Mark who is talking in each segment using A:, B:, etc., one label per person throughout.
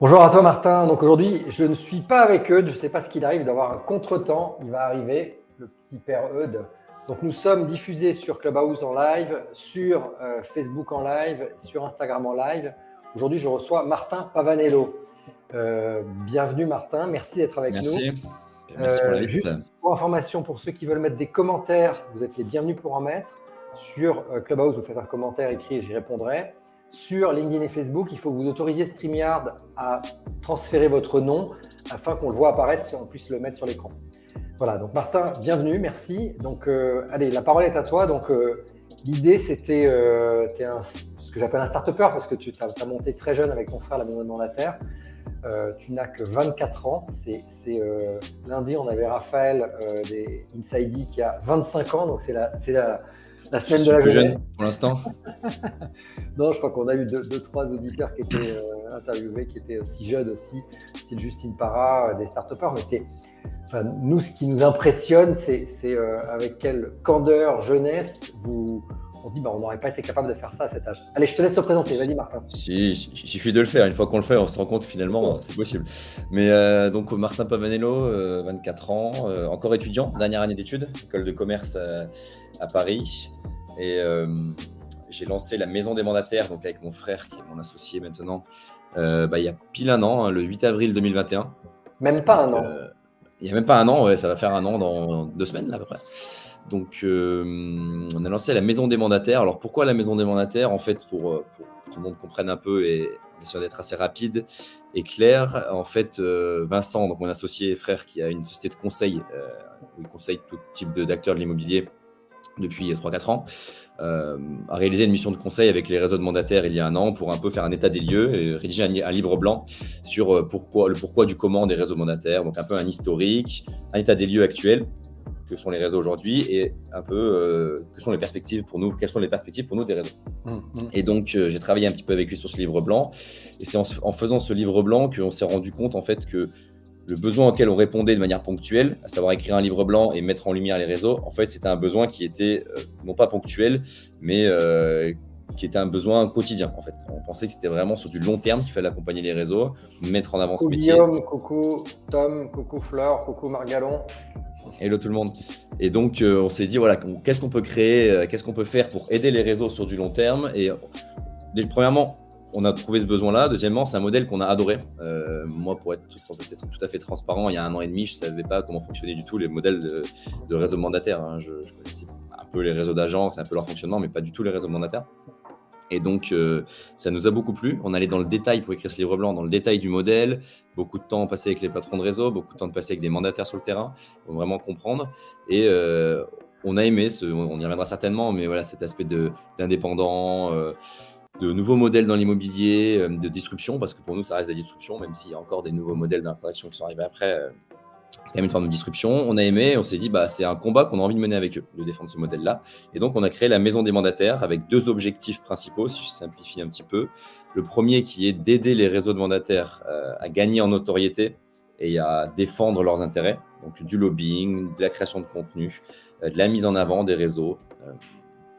A: Bonjour à toi Martin. Donc aujourd'hui, je ne suis pas avec Eudes, je ne sais pas ce qu'il arrive, d'avoir un contretemps. Il va arriver, le petit père Eudes. Donc nous sommes diffusés sur Clubhouse en live, sur Facebook en live, sur Instagram en live. Aujourd'hui, je reçois Martin Pavanello. Bienvenue Martin, merci d'être avec nous.
B: Merci. Merci pour l'invite.
A: Juste pour information, pour ceux qui veulent mettre des commentaires, vous êtes les bienvenus pour en mettre. Sur Clubhouse, vous faites un commentaire écrit et j'y répondrai. Sur LinkedIn et Facebook, il faut que vous autorisiez StreamYard à transférer votre nom afin qu'on le voit apparaître, si on puisse le mettre sur l'écran. Voilà, donc Martin, bienvenue, merci. Donc, allez, la parole est à toi. Donc, l'idée, c'était, tu es ce que j'appelle un start-upper parce que tu as monté très jeune avec ton frère la maison des mandataires. Tu n'as que 24 ans. Lundi, on avait Raphaël des Inside qui a 25 ans, donc c'est la semaine de la
B: plus
A: jeunesse.
B: jeune pour l'instant.
A: Non, je crois qu'on a eu deux, trois auditeurs qui étaient interviewés, qui étaient aussi jeunes aussi, style Justine Parra, des start-upers. Mais nous, ce qui nous impressionne, c'est avec quelle candeur, jeunesse, on dit on n'aurait pas été capable de faire ça à cet âge. Allez, je te laisse te présenter. Vas-y, Martin.
B: Si, il suffit de le faire. Une fois qu'on le fait, on se rend compte finalement, c'est possible. Mais donc Martin Pavanello, 24 ans, encore étudiant, dernière année d'études, école de commerce à Paris. Et j'ai lancé la maison des mandataires, donc avec mon frère qui est mon associé maintenant, il y a pile un an, le 8 avril 2021.
A: Même pas un an.
B: Il n'y a même pas un an, ouais, ça va faire un an dans 2 semaines là, à peu près. Donc, on a lancé la maison des mandataires. Alors, pourquoi la maison des mandataires? En fait, pour que tout le monde comprenne un peu et essayer d'être assez rapide et clair. En fait, Vincent, donc mon associé et frère, qui a une société de conseil où il conseille tout type d'acteurs de l'immobilier depuis 3-4 ans, a réalisé une mission de conseil avec les réseaux de mandataires il y a un an pour un peu faire un état des lieux et rédiger un livre blanc sur le pourquoi du comment des réseaux mandataires, donc un peu un historique, un état des lieux actuel, que sont les réseaux aujourd'hui et un peu quelles sont les perspectives pour nous des réseaux. Et donc j'ai travaillé un petit peu avec lui sur ce livre blanc et c'est en faisant ce livre blanc qu'on s'est rendu compte en fait que le besoin auquel on répondait de manière ponctuelle, à savoir écrire un livre blanc et mettre en lumière les réseaux, en fait, c'était un besoin qui était non pas ponctuel, mais qui était un besoin quotidien. En fait, on pensait que c'était vraiment sur du long terme qu'il fallait accompagner les réseaux, mettre en avant ce métier.
A: Guillaume, coucou Tom, coucou Fleur, coucou Margalon.
B: Hello tout le monde. Et donc, on s'est dit, voilà, qu'est-ce qu'on peut créer, qu'est-ce qu'on peut faire pour aider les réseaux sur du long terme. Et premièrement, on a trouvé ce besoin-là. Deuxièmement, c'est un modèle qu'on a adoré. Moi, pour être peut-être tout à fait transparent, il y a 1 an et demi, je ne savais pas comment fonctionnaient du tout les modèles de réseaux mandataires. Je connaissais un peu les réseaux d'agences, un peu leur fonctionnement, mais pas du tout les réseaux mandataires. Et donc, ça nous a beaucoup plu. On allait dans le détail pour écrire ce livre blanc, dans le détail du modèle. Beaucoup de temps passé avec les patrons de réseau, beaucoup de temps passé avec des mandataires sur le terrain pour vraiment comprendre. Et on a aimé, on y reviendra certainement, mais voilà, cet aspect d'indépendant, de nouveaux modèles dans l'immobilier, de disruption, parce que pour nous, ça reste de la disruption, même s'il y a encore des nouveaux modèles dans la production qui sont arrivés après. C'est quand même une forme de disruption. On a aimé, on s'est dit, c'est un combat qu'on a envie de mener avec eux, de défendre ce modèle-là. Et donc, on a créé la maison des mandataires avec 2 objectifs principaux, si je simplifie un petit peu. Le premier qui est d'aider les réseaux de mandataires à gagner en notoriété et à défendre leurs intérêts. Donc, du lobbying, de la création de contenu, de la mise en avant des réseaux,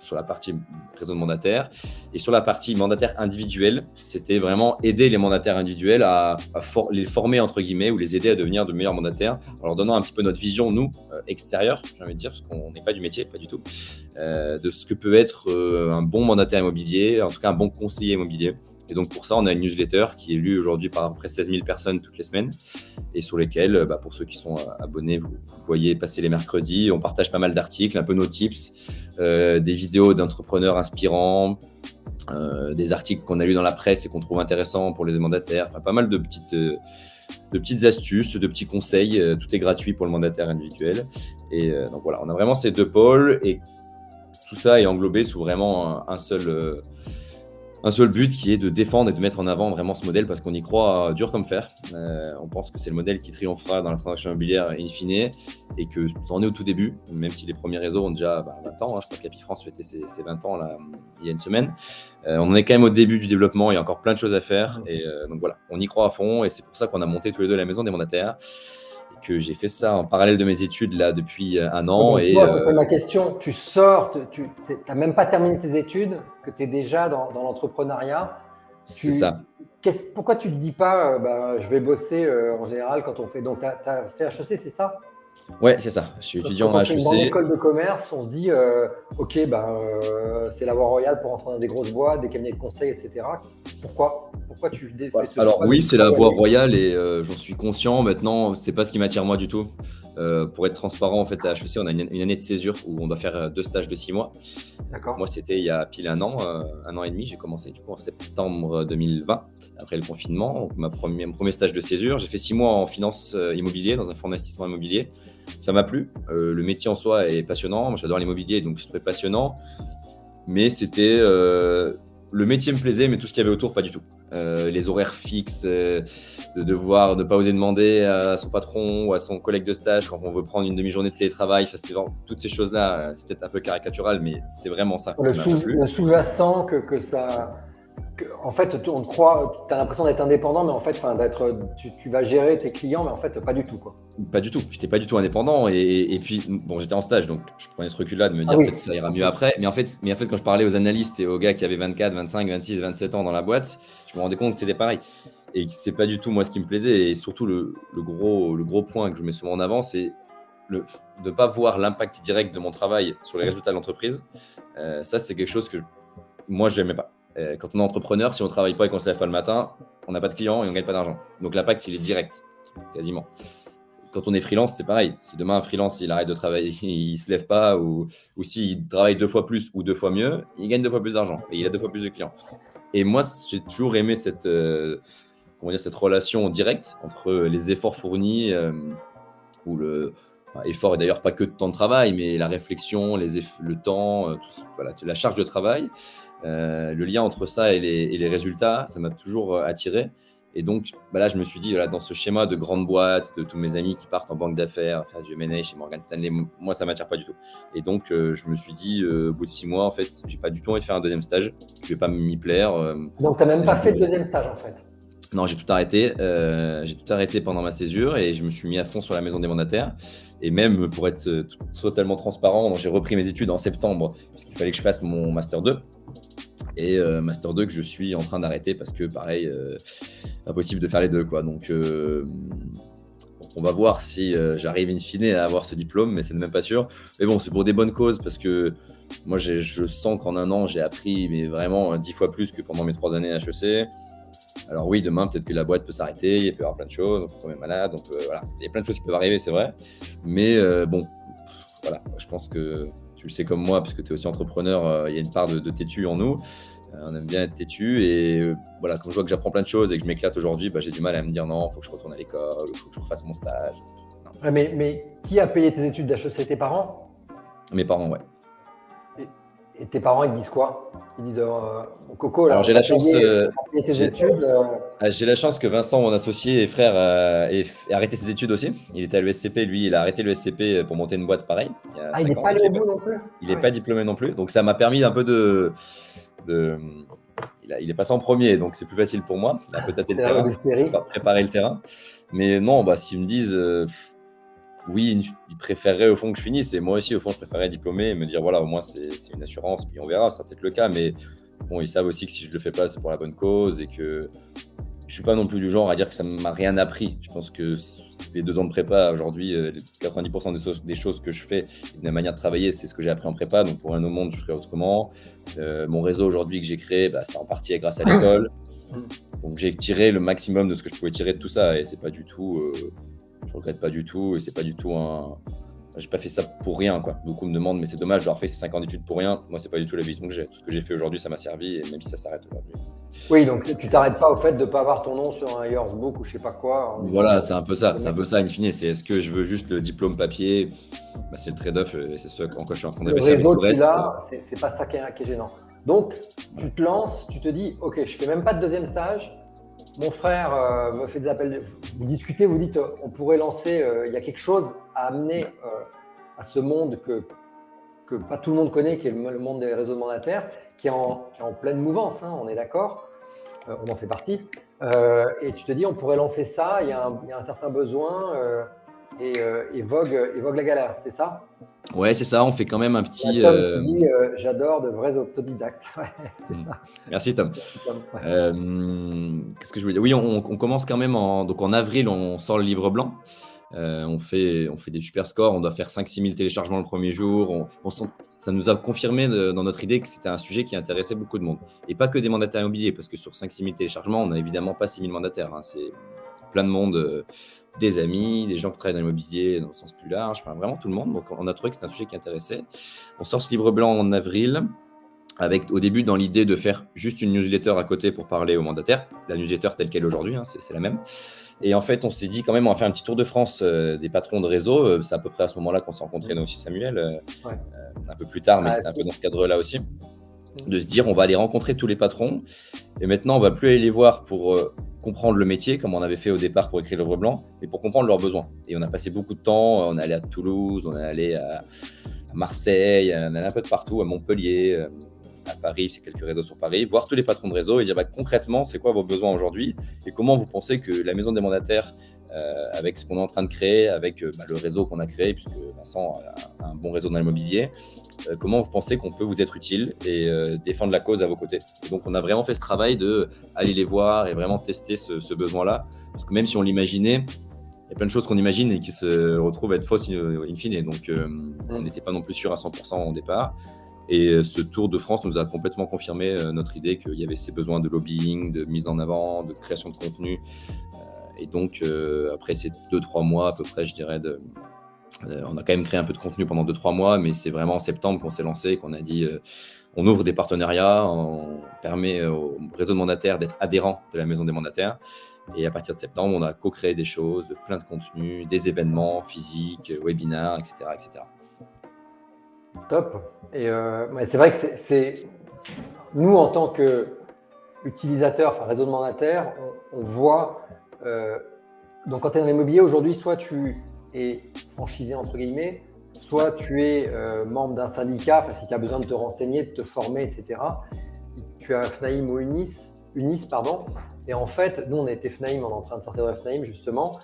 B: sur la partie réseau de mandataires. Et sur la partie mandataire individuel, c'était vraiment aider les mandataires individuels à les former, entre guillemets, ou les aider à devenir de meilleurs mandataires, en leur donnant un petit peu notre vision, nous, extérieure, j'ai envie de dire, parce qu'on n'est pas du métier, pas du tout, de ce que peut être un bon mandataire immobilier, en tout cas un bon conseiller immobilier. Et donc, pour ça, on a une newsletter qui est lue aujourd'hui par à peu près 16 000 personnes toutes les semaines et sur lesquelles, pour ceux qui sont abonnés, vous voyez passer les mercredis. On partage pas mal d'articles, un peu nos tips, des vidéos d'entrepreneurs inspirants, des articles qu'on a lus dans la presse et qu'on trouve intéressants pour les mandataires. Enfin, pas mal de petites astuces, de petits conseils. Tout est gratuit pour le mandataire individuel. Et donc voilà, on a vraiment ces 2 pôles et tout ça est englobé sous vraiment un seul but qui est de défendre et de mettre en avant vraiment ce modèle parce qu'on y croit dur comme fer. On pense que c'est le modèle qui triomphera dans la transaction immobilière in fine et que ça en est au tout début, même si les premiers réseaux ont déjà 20 ans. Je crois qu'Apifrance fêtait ses 20 ans là, il y a une semaine. On en est quand même au début du développement, il y a encore plein de choses à faire. Et donc voilà, on y croit à fond et c'est pour ça qu'on a monté tous les 2 la maison des mandataires. Que j'ai fait ça en parallèle de mes études là depuis 1 an.
A: Donc, toi, c'était ma question. Tu sors, tu n'as même pas terminé tes études, que tu es déjà dans l'entrepreneuriat.
B: C'est ça.
A: Pourquoi tu ne te dis pas, je vais bosser en général quand on fait… Donc, tu as fait HEC, c'est ça?
B: Ouais, c'est ça. Je suis étudiant
A: Quand
B: à
A: on fait une grande
B: HEC.
A: école de commerce, on se dit, OK, c'est la voie royale pour entrer dans des grosses boîtes, des cabinets de conseil, etc. Pourquoi tu fais ce
B: Alors
A: choix de
B: oui,
A: ne
B: c'est
A: pas
B: la
A: y
B: voie
A: aller?
B: royale et j'en suis conscient. Maintenant, c'est pas ce qui m'attire moi du tout. Pour être transparent, en fait, à HEC, on a une année de césure où on doit faire 2 stages de 6 mois. Donc
A: D'accord.
B: moi, c'était il y a pile un an et demi. J'ai commencé du coup en septembre 2020, après le confinement. Donc mon premier stage de césure. J'ai fait 6 mois en finance immobilier, dans un fonds d'investissement immobilier. Ça m'a plu. Le métier en soi est passionnant. Moi, j'adore l'immobilier, donc c'est très passionnant. Mais c'était… le métier me plaisait, mais tout ce qu'il y avait autour, pas du tout. Les horaires fixes, de devoir ne pas oser demander à son patron ou à son collègue de stage quand on veut prendre une demi-journée de télétravail. Enfin, c'était vraiment, toutes ces choses-là, c'est peut-être un peu caricatural, mais c'est vraiment ça qui m'a pas plu.
A: Le sous-jacent que ça… En fait, on te croit, tu as l'impression d'être indépendant, mais en fait, tu vas gérer tes clients, mais en fait, pas du tout, quoi.
B: Pas du tout. J'étais pas du tout indépendant. Et puis, bon, j'étais en stage, donc je prenais ce recul-là de me
A: Ah
B: dire
A: oui,
B: peut-être que ça ira mieux
A: ok.
B: après. Mais en fait, quand je parlais aux analystes et aux gars qui avaient 24, 25, 26, 27 ans dans la boîte, je me rendais compte que c'était pareil. Et que c'est pas du tout moi ce qui me plaisait. Et surtout, le gros point que je mets souvent en avant, c'est de ne pas voir l'impact direct de mon travail sur les résultats de l'entreprise. Ça, c'est quelque chose que moi, je n'aimais pas. Quand on est entrepreneur, si on ne travaille pas et qu'on ne se lève pas le matin, on n'a pas de clients et on ne gagne pas d'argent. Donc l'impact, il est direct, quasiment. Quand on est freelance, c'est pareil. Si demain un freelance il arrête de travailler, il ne se lève pas, ou s'il travaille 2 fois plus ou 2 fois mieux, il gagne 2 fois plus d'argent et il a 2 fois plus de clients. Et moi, j'ai toujours aimé cette relation directe entre les efforts fournis, ou effort, et d'ailleurs pas que de temps de travail, mais la réflexion, le temps, voilà, la charge de travail, le lien entre ça et les résultats, ça m'a toujours attiré. Et donc là, je me suis dit, voilà, dans ce schéma de grande boîte, de tous mes amis qui partent en banque d'affaires, faire du M&A chez Morgan Stanley, moi, ça ne m'attire pas du tout. Et donc, je me suis dit, au bout de 6 mois, en fait, j'ai pas du tout envie de faire un deuxième stage. Je ne vais pas m'y plaire.
A: Donc, tu n'as même pas fait de deuxième stage, en fait.
B: Non, j'ai tout arrêté. J'ai tout arrêté pendant ma césure et je me suis mis à fond sur la maison des mandataires. Et même pour être totalement transparent, j'ai repris mes études en septembre puisqu'il fallait que je fasse mon Master 2. Et Master 2 que je suis en train d'arrêter parce que pareil, impossible de faire les deux, quoi. Donc on va voir si j'arrive in fine à avoir ce diplôme, mais c'est même pas sûr. Mais bon, c'est pour des bonnes causes parce que moi, je sens qu'en un an, j'ai appris mais vraiment 10 fois plus que pendant mes 3 années à HEC. Alors oui, demain, peut-être que la boîte peut s'arrêter, il peut y avoir plein de choses, on peut tomber malade, donc voilà, il y a plein de choses qui peuvent arriver, c'est vrai. Mais bon, voilà, je pense que tu le sais comme moi, parce que tu es aussi entrepreneur, il y a une part de têtu en nous. On aime bien être têtu et voilà, quand je vois que j'apprends plein de choses et que je m'éclate aujourd'hui, j'ai du mal à me dire non, il faut que je retourne à l'école, il faut que je refasse mon stage.
A: Ouais, mais qui a payé tes études d'HEC? Tes parents?
B: Mes parents, ouais.
A: Et tes parents, ils disent quoi? Ils disent Coco, là,
B: Alors j'ai la chance,
A: payer tes études.
B: j'ai la chance que Vincent, mon associé et frère, ait arrêté ses études aussi. Il était à l'ESCP, lui, il a arrêté l'ESCP pour monter une boîte pareille il y a 5
A: Il n'est
B: ans.
A: pas allé au bout non plus?
B: Il n'est pas diplômé non plus, donc ça m'a permis un peu il est passé en premier, donc c'est plus facile pour moi. Il a un peu tâté le terrain, préparé le terrain. Mais non, s'ils me disent oui, ils préféreraient au fond que je finisse, et moi aussi au fond je préférerais diplômer et me dire voilà, au moins c'est une assurance, puis on verra, ça sera peut-être le cas, mais bon, ils savent aussi que si je le fais pas, c'est pour la bonne cause et que je suis pas non plus du genre à dire que ça m'a rien appris. Je pense que les 2 ans de prépa aujourd'hui, 90% des choses que je fais, de ma manière de travailler, c'est ce que j'ai appris en prépa. Donc pour un autre monde, je ferai autrement. Mon réseau aujourd'hui que j'ai créé, c'est en partie grâce à l'école. Donc j'ai tiré le maximum de ce que je pouvais tirer de tout ça, et c'est pas du tout, je regrette pas du tout, et c'est pas du tout j'ai pas fait ça pour rien, quoi. Beaucoup me demandent, mais c'est dommage d'avoir fait ces 5 ans d'études pour rien. Moi, c'est pas du tout la vision que j'ai. Tout ce que j'ai fait aujourd'hui, ça m'a servi, et même si ça s'arrête aujourd'hui.
A: Oui, donc tu t'arrêtes pas au fait de ne pas avoir ton nom sur un Yours Book ou je sais pas quoi.
B: Voilà, c'est un peu ça. C'est un peu ça, in fine. C'est est-ce que je veux juste le diplôme papier? C'est le trade-off, et c'est ce en quoi je suis en train d'investir.
A: Le réseau que tu as, c'est pas ça qui est gênant. Donc, tu te lances, tu te dis, ok, je fais même pas de deuxième stage. Mon frère me fait des appels. Vous discutez, vous dites, on pourrait lancer. Il y a quelque chose à amener à ce monde que pas tout le monde connaît, qui est le monde des réseaux de mandataires, qui est en pleine mouvance, hein, on est d'accord, on en fait partie. Et tu te dis, on pourrait lancer ça, il y a un certain besoin. et Vogue la galère, c'est ça?
B: Ouais, c'est ça. On fait quand même un petit.
A: Il y a Tom qui dit j'adore de vrais autodidactes. Ouais, c'est ça.
B: Merci Tom.
A: Merci, Tom. Ouais.
B: Qu'est-ce que je voulais dire? Oui, on commence quand même donc en avril, on sort le livre blanc. On fait des super scores. On doit faire 5-6 000 téléchargements le premier jour. Ça nous a confirmé dans notre idée que c'était un sujet qui intéressait beaucoup de monde. Et pas que des mandataires immobiliers, parce que sur 5-6 000 téléchargements, on n'a évidemment pas 6 000 mandataires. Hein. C'est plein de monde, des amis, des gens qui travaillent dans l'immobilier dans le sens plus large, enfin vraiment tout le monde. Donc on a trouvé que c'était un sujet qui intéressait. On sort ce livre blanc en avril, avec au début dans l'idée de faire juste une newsletter à côté pour parler aux mandataires. La newsletter telle qu'elle est aujourd'hui, hein, c'est la même. Et en fait, on s'est dit quand même, on va faire un petit tour de France des patrons de réseau. C'est à peu près à ce moment-là qu'on s'est rencontrés, nous aussi, Samuel, un peu plus tard, mais c'était un peu dans ce cadre-là aussi. De se dire, on va aller rencontrer tous les patrons. Et maintenant, on ne va plus aller les voir pour comprendre le métier, comme on avait fait au départ pour écrire le livre blanc, mais pour comprendre leurs besoins. Et on a passé beaucoup de temps. On est allé à Toulouse, on est allé à Marseille, on est allé un peu de partout, à Montpellier, à Paris, c'est quelques réseaux sur Paris, voir tous les patrons de réseau et dire concrètement, c'est quoi vos besoins aujourd'hui et comment vous pensez que la maison des mandataires, avec ce qu'on est en train de créer, avec le réseau qu'on a créé, puisque Vincent a un bon réseau dans l'immobilier, comment vous pensez qu'on peut vous être utile et défendre la cause à vos côtés. Et donc, on a vraiment fait ce travail d'aller les voir et vraiment tester ce besoin-là. Parce que même si on l'imaginait, il y a plein de choses qu'on imagine et qui se retrouvent être fausses in fine. Donc, on n'était pas non plus sûr à 100% au départ. Et ce tour de France nous a complètement confirmé notre idée qu'il y avait ces besoins de lobbying, de mise en avant, de création de contenu. Et donc, après ces 2-3 mois à peu près, je dirais, on a quand même créé un peu de contenu pendant 2-3 mois, mais c'est vraiment en septembre qu'on s'est lancé, qu'on a dit on ouvre des partenariats, on permet au réseau de mandataires d'être adhérent de la maison des mandataires. Et à partir de septembre, on a co-créé des choses, plein de contenus, des événements physiques, webinaires, etc. etc.
A: Top. Et c'est vrai que c'est nous, en tant qu'utilisateurs, enfin réseau de mandataires, on voit. Donc, quand tu es dans l'immobilier aujourd'hui, soit tu es franchisé, entre guillemets, soit tu es membre d'un syndicat, si tu as besoin de te renseigner, de te former, etc. Tu as FNAIM ou UNIS, pardon. Et en fait, nous, on a été FNAIM, on est en train de sortir de FNAIM, justement.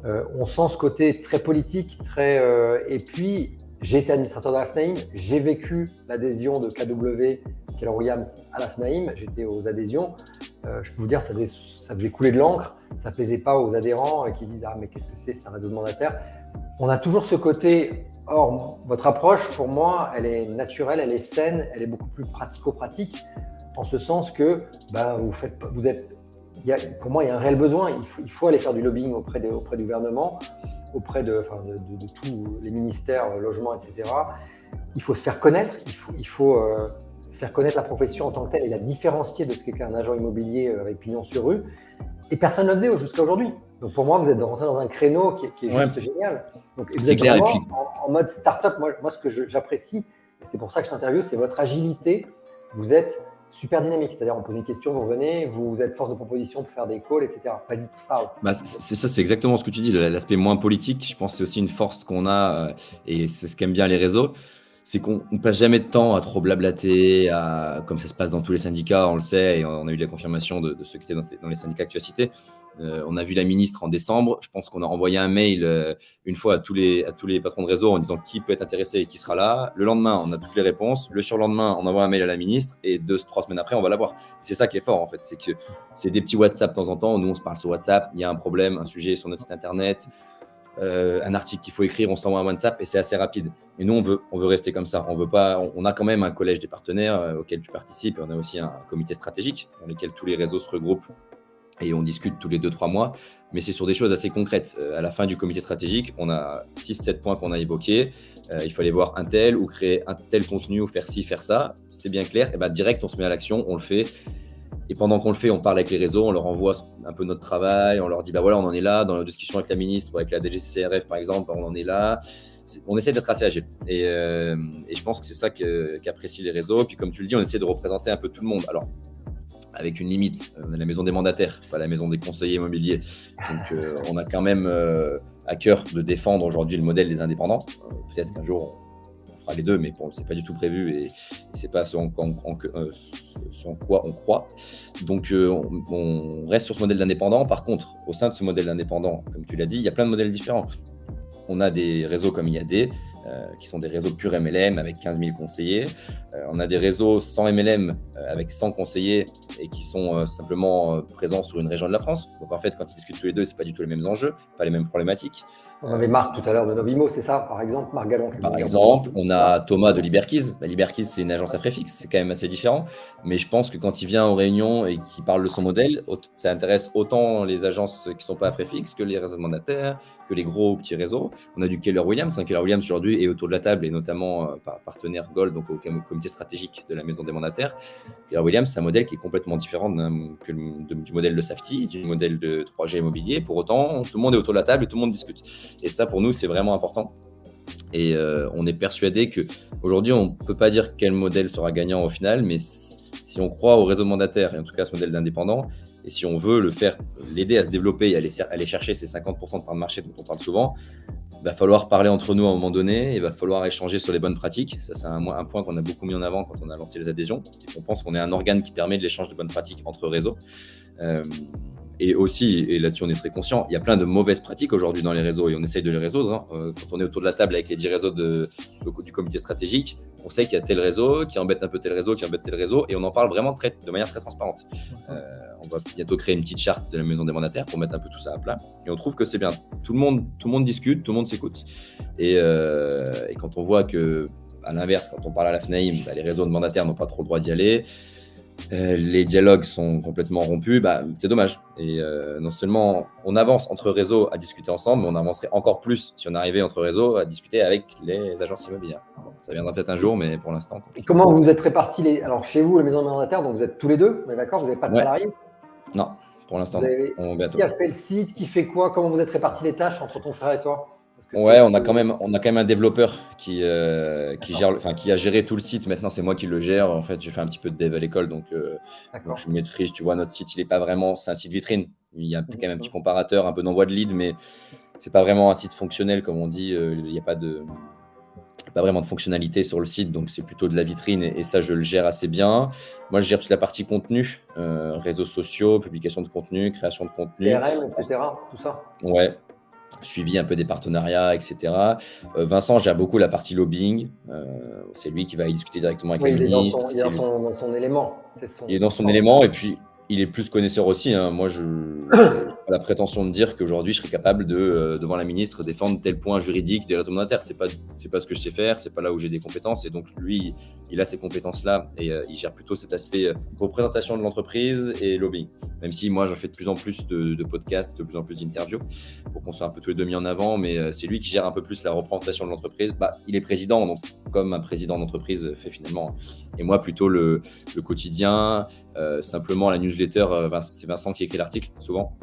A: On sent ce côté très politique, et puis, j'ai été administrateur de la FNAIM, j'ai vécu l'adhésion de KW, Keller Williams, à la FNAIM, j'étais aux adhésions. Je peux vous dire, ça faisait couler de l'encre, ça ne plaisait pas aux adhérents qui disent « Ah, mais qu'est-ce que c'est un réseau de mandataires ?» On a toujours ce côté. Or, votre approche, pour moi, elle est naturelle, elle est saine, elle est beaucoup plus pratico-pratique, en ce sens que pour moi, il y a un réel besoin. Il faut aller faire du lobbying auprès du gouvernement, auprès de tous les ministères, logement, etc. Il faut se faire connaître, il faut faire connaître la profession en tant que telle et la différencier de ce qu'est un agent immobilier avec pignon sur rue. Et personne ne le faisait jusqu'à aujourd'hui. Donc pour moi, vous êtes rentré dans un créneau qui est juste génial. Donc,
B: c'est clair. Et puis,
A: en mode start-up, moi ce que j'apprécie, et c'est pour ça que je t'interviewe, c'est votre agilité. Vous êtes super dynamique. C'est-à-dire, on pose une question, vous revenez, vous êtes force de proposition pour faire des calls, etc. Vas-y, parle.
B: C'est ça, c'est exactement ce que tu dis. L'aspect moins politique, je pense que c'est aussi une force qu'on a et c'est ce qu'aiment bien les réseaux. C'est qu'on ne passe jamais de temps à trop blablater, comme ça se passe dans tous les syndicats, on le sait, et on a eu la confirmation de ceux qui étaient dans les syndicats que tu as cités. On a vu la ministre en décembre. Je pense qu'on a envoyé un mail une fois à tous les patrons de réseau en disant qui peut être intéressé et qui sera là. Le lendemain, on a toutes les réponses. Le surlendemain, on envoie un mail à la ministre et 2-3 semaines après, on va la voir. C'est ça qui est fort en fait, c'est que c'est des petits WhatsApp de temps en temps. Nous, on se parle sur WhatsApp. Il y a un problème, un sujet sur notre site internet. Un article qu'il faut écrire, on s'envoie un WhatsApp et c'est assez rapide. Et nous, on veut rester comme ça. On a quand même un collège des partenaires auquel tu participes. Et on a aussi un comité stratégique dans lequel tous les réseaux se regroupent et on discute tous les 2-3 mois. Mais c'est sur des choses assez concrètes. À la fin du comité stratégique, on a 6-7 points qu'on a évoqués. Il fallait voir un tel ou créer un tel contenu ou faire ci, faire ça. C'est bien clair. Et direct, on se met à l'action, on le fait. Et pendant qu'on le fait, on parle avec les réseaux, on leur envoie un peu notre travail, on leur dit voilà, on en est là, dans la discussion avec la ministre ou avec la DGCCRF par exemple, on en est là. On essaie d'être assez agile. Et je pense que c'est ça qu'apprécient les réseaux. Puis comme tu le dis, on essaie de représenter un peu tout le monde. Alors, avec une limite, on est la maison des mandataires, pas la maison des conseillers immobiliers. Donc, on a quand même à cœur de défendre aujourd'hui le modèle des indépendants. Peut-être qu'un jour, on fera les deux, mais bon, c'est pas du tout prévu et c'est pas ce en quoi on croit. Donc, on reste sur ce modèle d'indépendant. Par contre, au sein de ce modèle d'indépendant, comme tu l'as dit, il y a plein de modèles différents. on a des réseaux comme IAD, qui sont des réseaux purs MLM avec 15 000 conseillers. On a des réseaux sans MLM avec 100 conseillers et qui sont simplement présents sur une région de la France. Donc en fait, quand ils discutent tous les deux, ce n'est pas du tout les mêmes enjeux, pas les mêmes problématiques.
A: On avait Marc tout à l'heure de Novimo, c'est ça, par exemple, Marc Gallon.
B: Par exemple, on a Thomas de Liberkeys. Liberkeys, c'est une agence à préfixe, c'est quand même assez différent. Mais je pense que quand il vient aux réunions et qu'il parle de son modèle, ça intéresse autant les agences qui ne sont pas à préfixe que les réseaux de mandataires, que les gros ou petits réseaux. On a du Keller Williams. Keller Williams aujourd'hui est autour de la table et notamment partenaire Gold, donc au comité stratégique de la maison des mandataires. Keller Williams, c'est un modèle qui est complètement différent du modèle de Safety, du modèle de 3G Immobilier. Pour autant, tout le monde est autour de la table et tout le monde discute. Et ça, pour nous, c'est vraiment important. Et on est persuadé qu'aujourd'hui, on ne peut pas dire quel modèle sera gagnant au final, mais si on croit au réseau de mandataires, et en tout cas à ce modèle d'indépendant, et si on veut l'aider à se développer et aller chercher ces 50% de part de marché dont on parle souvent, il va falloir parler entre nous à un moment donné, il va falloir échanger sur les bonnes pratiques. Ça, c'est un point qu'on a beaucoup mis en avant quand on a lancé les adhésions. On pense qu'on est un organe qui permet de l'échange de bonnes pratiques entre réseaux. Et aussi, et là-dessus on est très conscient, il y a plein de mauvaises pratiques aujourd'hui dans les réseaux et on essaye de les résoudre. Quand on est autour de la table avec les 10 réseaux du comité stratégique, on sait qu'il y a tel réseau qui embête un peu tel réseau, qui embête tel réseau, et on en parle vraiment de manière très transparente. On va bientôt créer une petite charte de la maison des mandataires pour mettre un peu tout ça à plat. Et on trouve que c'est bien. Tout le monde discute, tout le monde s'écoute. Et quand on voit que, à l'inverse, quand on parle à la FNAIM, les réseaux de mandataires n'ont pas trop le droit d'y aller, les dialogues sont complètement rompus, c'est dommage. Et non seulement on avance entre réseaux à discuter ensemble, mais on avancerait encore plus si on arrivait entre réseaux à discuter avec les agences immobilières. Bon, ça viendra peut-être un jour, mais pour l'instant.
A: Et comment vous êtes répartis Alors chez vous, la maison des mandataires, donc vous êtes tous les deux, mais d'accord, vous n'avez pas de salariés?
B: Non, pour l'instant.
A: Qui a fait le site, qui fait quoi? Comment vous êtes répartis les tâches entre ton frère et toi?
B: Ouais, on a quand même un développeur qui a géré tout le site. Maintenant, c'est moi qui le gère. En fait, j'ai fait un petit peu de dev à l'école, donc je maîtrise. Tu vois, notre site, il est pas vraiment. C'est un site vitrine. Il y a quand même un petit comparateur, un peu d'envoi de lead, mais c'est pas vraiment un site fonctionnel comme on dit. Il n'y a pas vraiment de fonctionnalité sur le site, donc c'est plutôt de la vitrine et ça, je le gère assez bien. Moi, je gère toute la partie contenu, réseaux sociaux, publication de contenu, création de contenu,
A: CRM, etc. Tout ça.
B: Ouais. Suivi un peu des partenariats, etc. Vincent gère beaucoup la partie lobbying. C'est lui qui va y discuter directement avec la ministre.
A: Il est dans son élément.
B: Il est dans son élément et puis il est plus connaisseur aussi. Moi, je n'ai pas la prétention de dire qu'aujourd'hui, je serais capable de, devant la ministre, défendre tel point juridique des réseaux mandataires. C'est pas ce que je sais faire, c'est pas là où j'ai des compétences. Et donc, lui, il a ces compétences-là et il gère plutôt cet aspect représentation de l'entreprise et lobbying. Même si moi, j'en fais de plus en plus de podcasts, de plus en plus d'interviews pour qu'on soit un peu tous les deux mis en avant. Mais c'est lui qui gère un peu plus la représentation de l'entreprise. Il est président, donc comme un président d'entreprise fait finalement. Et moi, plutôt le quotidien, simplement la newsletter. C'est Vincent qui écrit l'article, souvent,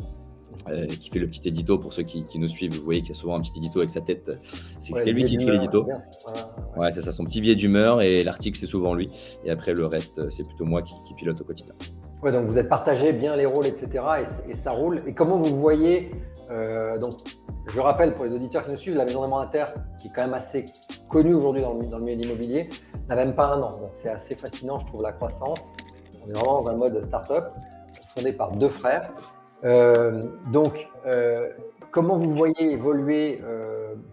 B: qui fait le petit édito. Pour ceux qui nous suivent, vous voyez qu'il y a souvent un petit édito avec sa tête. C'est lui qui écrit l'édito. Ouais, c'est ça, son petit billet d'humeur, et l'article, c'est souvent lui. Et après, le reste, c'est plutôt moi qui pilote au quotidien.
A: Ouais, donc vous êtes partagé bien les rôles, etc. Et ça roule. Et comment vous voyez donc, je rappelle pour les auditeurs qui nous suivent, la maison des mandataires, qui est quand même assez connue aujourd'hui dans le milieu de l'immobilier, n'a même pas un an. Donc c'est assez fascinant, je trouve, la croissance. On est vraiment dans un mode start-up, fondé par deux frères. Comment vous voyez évoluer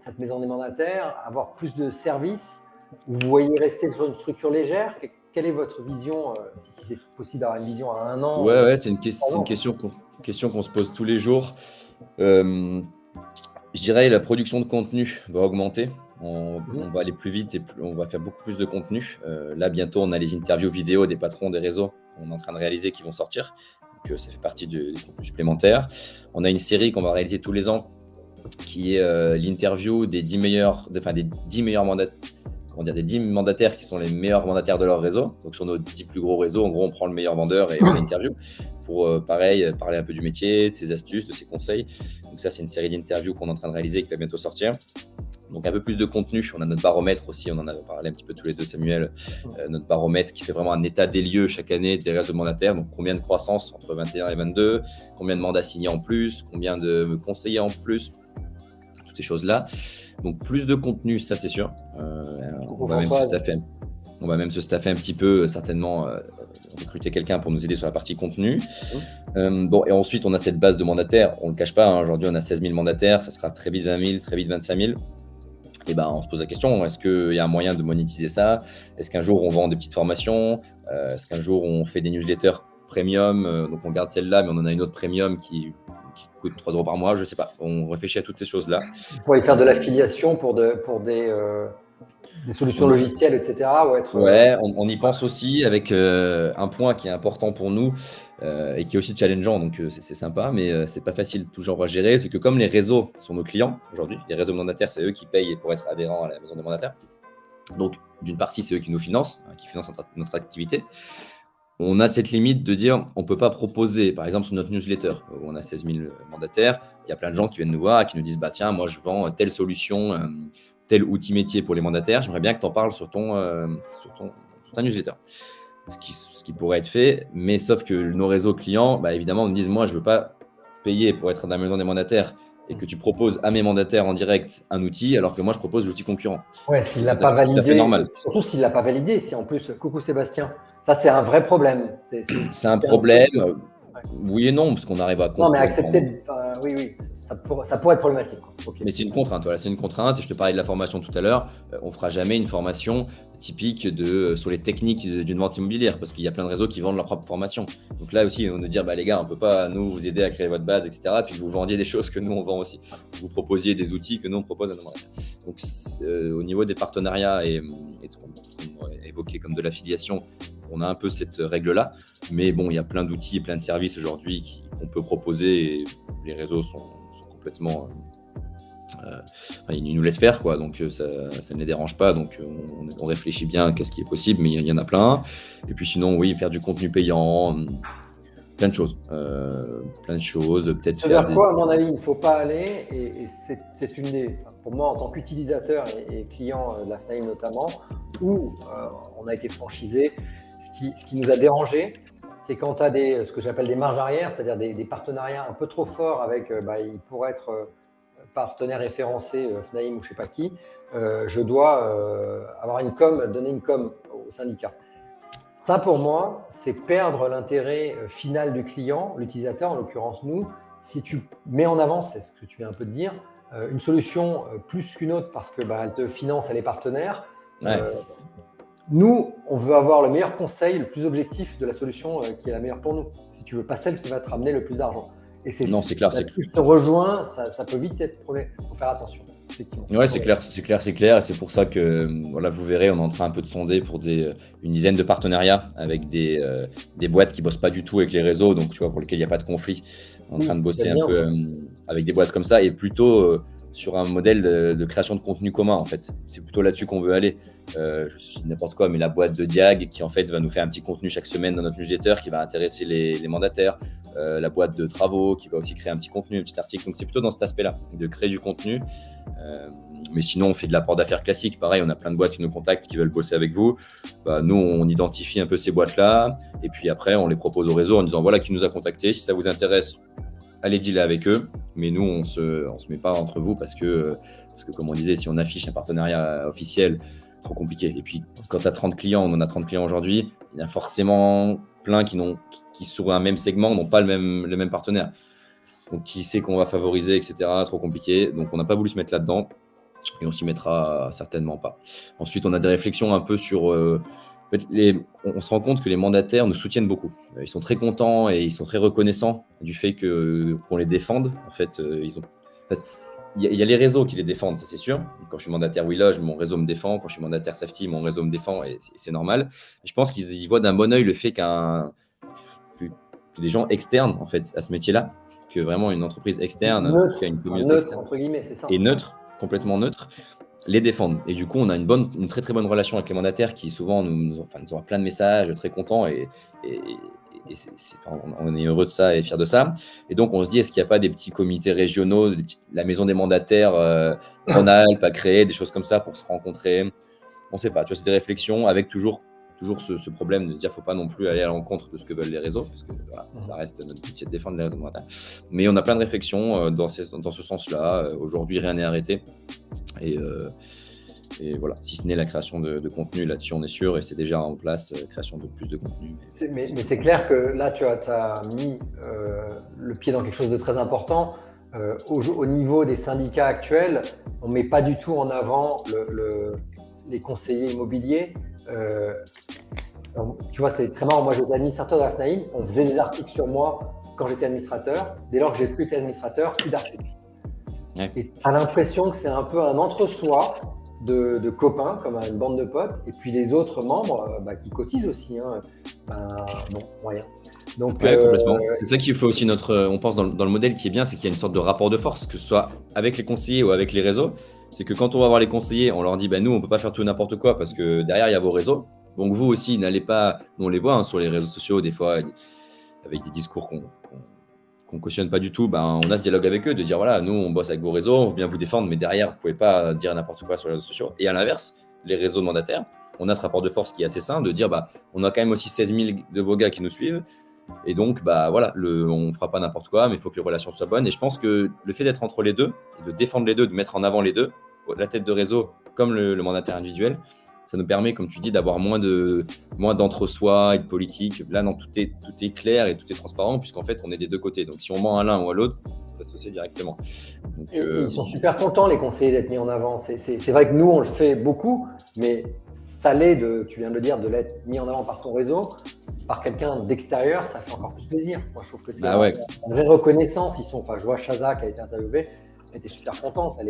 A: cette maison des mandataires, avoir plus de services? Vous voyez rester sur une structure légère? Quelle est votre vision, si c'est possible d'avoir une vision à un an?
B: Ouais, c'est une question qu'on se pose tous les jours. Je dirais la production de contenu va augmenter. On va aller plus vite et on va faire beaucoup plus de contenu. Là, bientôt, on a les interviews vidéo des patrons des réseaux qu'on est en train de réaliser qui vont sortir. Donc, ça fait partie des contenus supplémentaires. On a une série qu'on va réaliser tous les ans qui est l'interview des 10 meilleurs mandataires qui sont les meilleurs mandataires de leur réseau. Donc, sur nos 10 plus gros réseaux, en gros, on prend le meilleur vendeur et on l'interview pour, parler un peu du métier, de ses astuces, de ses conseils. Donc, ça, c'est une série d'interviews qu'on est en train de réaliser et qui va bientôt sortir. Donc, un peu plus de contenu. On a notre baromètre aussi, on en a parlé un petit peu tous les deux, Samuel. Notre baromètre qui fait vraiment un état des lieux chaque année des réseaux de mandataires. Donc, combien de croissance entre 21 et 22, combien de mandats signés en plus, combien de conseillers en plus, toutes ces choses-là. Donc, plus de contenu, ça, c'est sûr. On va même se staffer un petit peu, certainement. recruter quelqu'un pour nous aider sur la partie contenu. Bon, et ensuite, on a cette base de mandataires. On ne le cache pas, hein, aujourd'hui, on a 16 000 mandataires. Ça sera très vite 20 000, très vite 25 000. Et ben, on se pose la question, est-ce qu'il y a un moyen de monétiser ça? Est-ce qu'un jour, on vend des petites formations? Est-ce qu'un jour, on fait des newsletters premium? Donc, on garde celle-là, mais on en a une autre premium qui coûte 3 € par mois. Je ne sais pas. On réfléchit à toutes ces choses-là.
A: Vous pourriez faire de l'affiliation pour des solutions logicielles, etc.
B: Ouais, on y pense aussi avec un point qui est important pour nous et qui est aussi challengeant, donc c'est sympa, mais c'est pas facile toujours à gérer. C'est que comme les réseaux sont nos clients aujourd'hui, les réseaux mandataires, c'est eux qui payent pour être adhérents à la maison des mandataires. Donc d'une partie, c'est eux qui nous financent, qui financent notre activité. On a cette limite de dire on ne peut pas proposer, par exemple sur notre newsletter, où on a 16 000 mandataires, il y a plein de gens qui viennent nous voir et qui nous disent tiens, moi je vends telle solution, tel outil métier pour les mandataires, j'aimerais bien que tu en parles sur ta newsletter. Ce qui pourrait être fait, mais sauf que nos réseaux clients, évidemment, nous disent moi je ne veux pas payer pour être dans la maison des mandataires et que tu proposes à mes mandataires en direct un outil alors que moi je propose l'outil concurrent.
A: Ouais, s'il ne l'a pas validé, surtout s'il ne l'a pas validé, si en plus, coucou Sébastien, ça c'est un vrai problème.
B: C'est un problème, oui et non, parce qu'on arrive à
A: comprendre. Non, mais accepter, oui, ça pourrait être problématique. Okay.
B: Mais c'est une contrainte, voilà, c'est une contrainte. Et je te parlais de la formation tout à l'heure, on ne fera jamais une formation typique sur les techniques d'une vente immobilière parce qu'il y a plein de réseaux qui vendent leur propre formation. Donc là aussi, on nous dire les gars, on ne peut pas nous vous aider à créer votre base, etc. Puis que vous vendiez des choses que nous on vend aussi. Vous proposiez des outils que nous on propose à nos mandataires. Donc au niveau des partenariats et de ce qu'on a évoqué comme de l'affiliation, on a un peu cette règle-là. Mais bon, il y a plein d'outils et plein de services aujourd'hui qu'on peut proposer et les réseaux sont complètement... ils nous laissent faire, quoi, donc ça ne les dérange pas, donc on réfléchit bien à qu'est-ce qui est possible, mais il y en a plein. Et puis sinon, oui, faire du contenu payant, plein de choses, peut-être faire
A: vers quoi, à mon avis, il ne faut pas aller, et c'est une des, pour moi, en tant qu'utilisateur et client de la FNAIM notamment, où on a été franchisé, ce qui nous a dérangé, c'est quand tu as ce que j'appelle des marges arrière, c'est-à-dire des partenariats un peu trop forts avec, ils pourraient être partenaire référencé FNAIM ou je ne sais pas qui, je dois avoir donner une com au syndicat. Ça, pour moi, c'est perdre l'intérêt final du client, l'utilisateur, en l'occurrence nous. Si tu mets en avant, c'est ce que tu viens un peu de dire, une solution plus qu'une autre parce que elle te finance, elle est partenaire.
B: Ouais.
A: Nous, on veut avoir le meilleur conseil, le plus objectif de la solution qui est la meilleure pour nous. Si tu ne veux pas celle qui va te ramener le plus d'argent.
B: Non, c'est clair.
A: Je te rejoins, ça peut vite être problème. Il faut faire attention.
B: Ouais, c'est clair. Et c'est pour ça que, voilà, vous verrez, on est en train un peu de sonder pour une dizaine de partenariats avec des boîtes qui ne bossent pas du tout avec les réseaux, donc tu vois, pour lesquels il n'y a pas de conflit. On est en train de bosser un peu avec des boîtes comme ça et plutôt sur un modèle de création de contenu commun, en fait. C'est plutôt là-dessus qu'on veut aller. Je suis n'importe quoi, mais la boîte de Diag qui, en fait, va nous faire un petit contenu chaque semaine dans notre newsletter qui va intéresser les mandataires. La boîte de travaux qui va aussi créer un petit contenu, un petit article. Donc, c'est plutôt dans cet aspect-là, de créer du contenu. Mais sinon, on fait de l'apport d'affaires classique. Pareil, on a plein de boîtes qui nous contactent, qui veulent bosser avec vous. Nous, on identifie un peu ces boîtes-là. Et puis après, on les propose au réseau en disant voilà qui nous a contactés. Si ça vous intéresse, allez dealer avec eux. Mais nous, on se met pas entre vous parce que, comme on disait, si on affiche un partenariat officiel, trop compliqué. Et puis, quand tu as 30 clients, on en a 30 clients aujourd'hui, il y a forcément plein qui sur un même segment n'ont pas le même partenaire. Donc, qui sait qu'on va favoriser, etc. Trop compliqué. Donc, on n'a pas voulu se mettre là-dedans et on s'y mettra certainement pas. Ensuite, on a des réflexions un peu sur... en fait, on se rend compte que les mandataires nous soutiennent beaucoup. Ils sont très contents et ils sont très reconnaissants du fait qu'on les défende. En fait, il y a les réseaux qui les défendent, ça c'est sûr. Quand je suis mandataire WeLoge, mon réseau me défend. Quand je suis mandataire Safety, mon réseau me défend et c'est normal. Je pense qu'ils y voient d'un bon œil le fait que des gens externes en fait à ce métier-là, que vraiment une entreprise externe,
A: neutre,
B: une communauté
A: neutre, entre guillemets, c'est ça.
B: Et neutre, complètement neutre, les défendent. Et du coup, on a une très très bonne relation avec les mandataires qui souvent nous envoient plein de messages, très contents et on est heureux de ça et fiers de ça. Et donc, on se dit, est-ce qu'il n'y a pas des petits comités régionaux, la maison des mandataires Rhône-Alpes à créer, des choses comme ça pour se rencontrer? On ne sait pas. Tu vois, c'est des réflexions avec toujours ce problème de se dire qu'il ne faut pas non plus aller à l'encontre de ce que veulent les réseaux, parce que voilà, ça reste notre métier de défendre les réseaux mandataires. Mais on a plein de réflexions dans ce sens-là. Aujourd'hui, rien n'est arrêté. Et Et voilà, si ce n'est la création de contenu, là-dessus on est sûr et c'est déjà en place, création de plus de contenu.
A: Mais c'est clair que là, tu as mis le pied dans quelque chose de très important. Au niveau des syndicats actuels, on ne met pas du tout en avant les conseillers immobiliers. Tu vois, c'est très marrant. Moi, j'étais administrateur de la FNAIM. On faisait des articles sur moi quand j'étais administrateur. Dès lors que j'ai plus été administrateur, plus d'articles.
B: Ouais.
A: Et tu as l'impression que c'est un peu un entre-soi de copains, comme une bande de potes. Et puis les autres membres qui cotisent aussi. Non, moyen. Donc,
B: ouais, complètement. C'est ça qui fait aussi on pense dans le modèle qui est bien, c'est qu'il y a une sorte de rapport de force, que ce soit avec les conseillers ou avec les réseaux. C'est que quand on va voir les conseillers, on leur dit nous, on ne peut pas faire tout n'importe quoi parce que derrière, il y a vos réseaux. Donc vous aussi, n'allez pas, on les voit sur les réseaux sociaux, des fois, avec des discours qu'on cautionne pas du tout, on a ce dialogue avec eux, de dire voilà, nous, on bosse avec vos réseaux, on veut bien vous défendre, mais derrière, vous ne pouvez pas dire n'importe quoi sur les réseaux sociaux. Et à l'inverse, les réseaux de mandataires, on a ce rapport de force qui est assez sain, de dire on a quand même aussi 16 000 de vos gars qui nous suivent. Et donc, voilà, on ne fera pas n'importe quoi, mais il faut que les relations soient bonnes. Et je pense que le fait d'être entre les deux, et de défendre les deux, de mettre en avant les deux, la tête de réseau comme le mandataire individuel, ça nous permet, comme tu dis, d'avoir moins d'entre-soi et de politique. Là, non, tout est clair et tout est transparent, puisqu'en fait, on est des deux côtés. Donc, si on ment à l'un ou à l'autre, ça se fait directement. Donc,
A: ils sont super contents, les conseillers, d'être mis en avant. C'est vrai que nous, on le fait beaucoup, mais ça l'est, tu viens de le dire, de l'être mis en avant par ton réseau, par quelqu'un d'extérieur, ça fait encore plus plaisir. Moi, je trouve que c'est une vraie reconnaissance. Je vois Chaza qui a été interviewée, elle était super contente.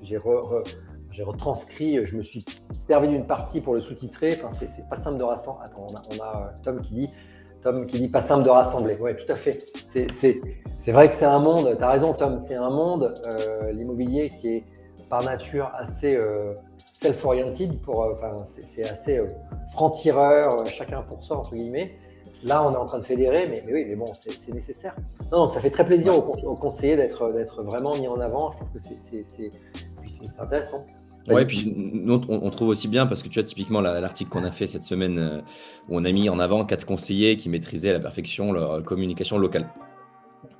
A: J'ai retranscrit, je me suis servi d'une partie pour le sous-titrer. C'est pas simple de rassembler. Attends, on a Tom qui dit pas simple de rassembler. Ouais, tout à fait. C'est vrai que c'est un monde, tu as raison Tom, c'est un monde, l'immobilier, qui est par nature assez self-oriented, c'est assez franc-tireur, chacun pour soi, entre guillemets. Là, on est en train de fédérer, mais oui, mais bon, c'est nécessaire. Non, donc ça fait très plaisir aux conseillers d'être vraiment mis en avant. Je trouve que c'est intéressant.
B: Ouais, puis nous, on trouve aussi bien, parce que tu vois, typiquement, l'article qu'on a fait cette semaine, où on a mis en avant 4 conseillers qui maîtrisaient à la perfection leur communication locale.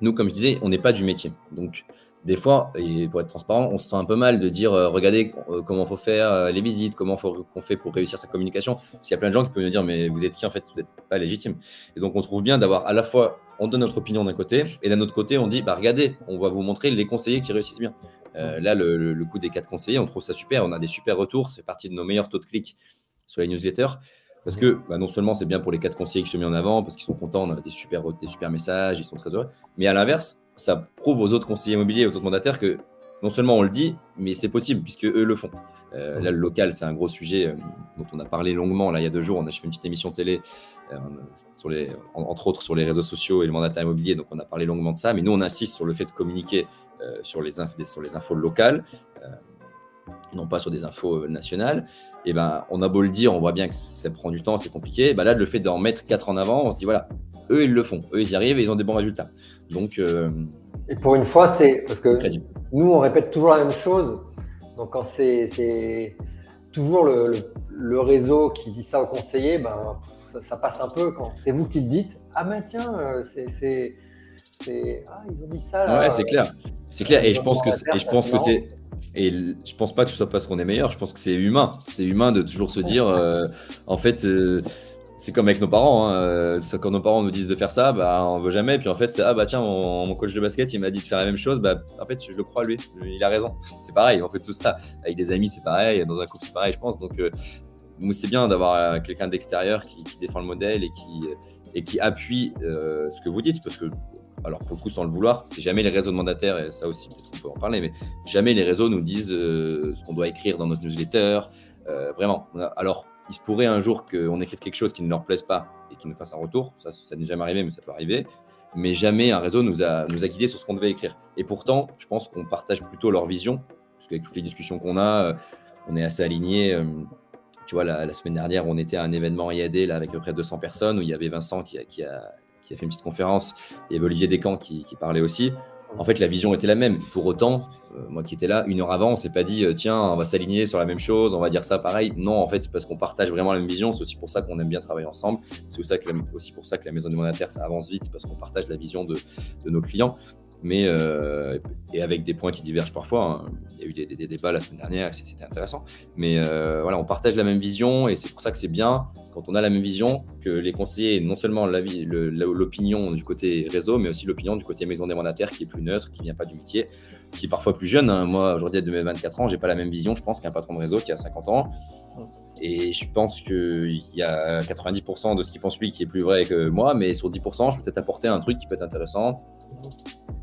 B: Nous, comme je disais, on n'est pas du métier. Donc, des fois, et pour être transparent, on se sent un peu mal de dire regardez comment il faut faire les visites, comment qu'on fait pour réussir sa communication. Parce qu'il y a plein de gens qui peuvent nous dire mais vous êtes qui en fait, vous n'êtes pas légitime. Et donc, on trouve bien d'avoir à la fois, on donne notre opinion d'un côté, et d'un autre côté, on dit regardez, on va vous montrer les conseillers qui réussissent bien. Là, le coup des 4 conseillers, on trouve ça super. On a des super retours. C'est parti de nos meilleurs taux de clics sur les newsletters. Parce que non seulement c'est bien pour les 4 conseillers qui sont mis en avant, parce qu'ils sont contents, on a des super messages, ils sont très heureux. Mais à l'inverse, ça prouve aux autres conseillers immobiliers, aux autres mandataires que non seulement on le dit, mais c'est possible puisque eux le font. Là, le local, c'est un gros sujet dont on a parlé longuement. Là, il y a 2 jours, on a fait une petite émission télé, entre autres sur les réseaux sociaux et le mandataire immobilier. Donc, on a parlé longuement de ça. Mais nous, on insiste sur le fait de communiquer sur les infos locales, non pas sur des infos nationales. Et on a beau le dire, on voit bien que ça prend du temps, c'est compliqué. Là, le fait d'en mettre 4 en avant, on se dit voilà, eux, ils le font. Eux, ils y arrivent et ils ont des bons résultats. Donc,
A: et pour une fois, c'est parce que nous, on répète toujours la même chose. Donc, quand c'est toujours le réseau qui dit ça aux conseillers, ça passe un peu. Quand c'est vous qui le dites, mais tiens, ils ont dit ça là.
B: Ouais, c'est clair. C'est clair. Et je pense pas que ce soit parce qu'on est meilleur. Je pense que c'est humain. C'est humain de toujours se dire, en fait, c'est comme avec nos parents. Quand nos parents nous disent de faire ça, on veut jamais. Puis en fait, tiens, mon coach de basket, il m'a dit de faire la même chose. En fait, je le crois lui. Il a raison. C'est pareil. On fait tout ça. Avec des amis, c'est pareil. Dans un couple, c'est pareil, je pense. Donc, c'est bien d'avoir quelqu'un d'extérieur qui défend le modèle et qui appuie ce que vous dites, parce que alors pour le coup sans le vouloir, c'est jamais les réseaux de mandataires, et ça aussi peut-être on peut en parler, mais jamais les réseaux nous disent ce qu'on doit écrire dans notre newsletter, vraiment. Alors il se pourrait un jour qu'on écrive quelque chose qui ne leur plaise pas et qu'ils nous fassent un retour, ça n'est jamais arrivé mais ça peut arriver, mais jamais un réseau nous a guidés sur ce qu'on devait écrire. Et pourtant je pense qu'on partage plutôt leur vision, parce qu'avec toutes les discussions qu'on a, on est assez alignés. Tu vois, la semaine dernière, on était à un événement IAD là, avec à peu près 200 personnes, où il y avait Vincent qui a fait une petite conférence, et il y avait Olivier Descamps qui parlait aussi. En fait, la vision était la même. Pour autant, moi qui étais là, 1 heure avant, on ne s'est pas dit tiens, on va s'aligner sur la même chose, on va dire ça pareil. Non, en fait, c'est parce qu'on partage vraiment la même vision. C'est aussi pour ça qu'on aime bien travailler ensemble. C'est aussi pour ça que la maison des mandataires, ça avance vite, c'est parce qu'on partage la vision de nos clients. et avec des points qui divergent parfois. Hein. Il y a eu des débats la semaine dernière, et c'était intéressant. Mais voilà, on partage la même vision et c'est pour ça que c'est bien quand on a la même vision que les conseillers aient non seulement l'opinion du côté réseau, mais aussi l'opinion du côté maison des mandataires qui est plus neutre, qui vient pas du métier, qui est parfois plus jeune. Hein. Moi, aujourd'hui, de mes 24 ans, j'ai pas la même vision, je pense, qu'un patron de réseau qui a 50 ans. Et je pense qu'il y a 90% de ce qu'il pense lui qui est plus vrai que moi, mais sur 10%, je peux peut-être apporter un truc qui peut être intéressant.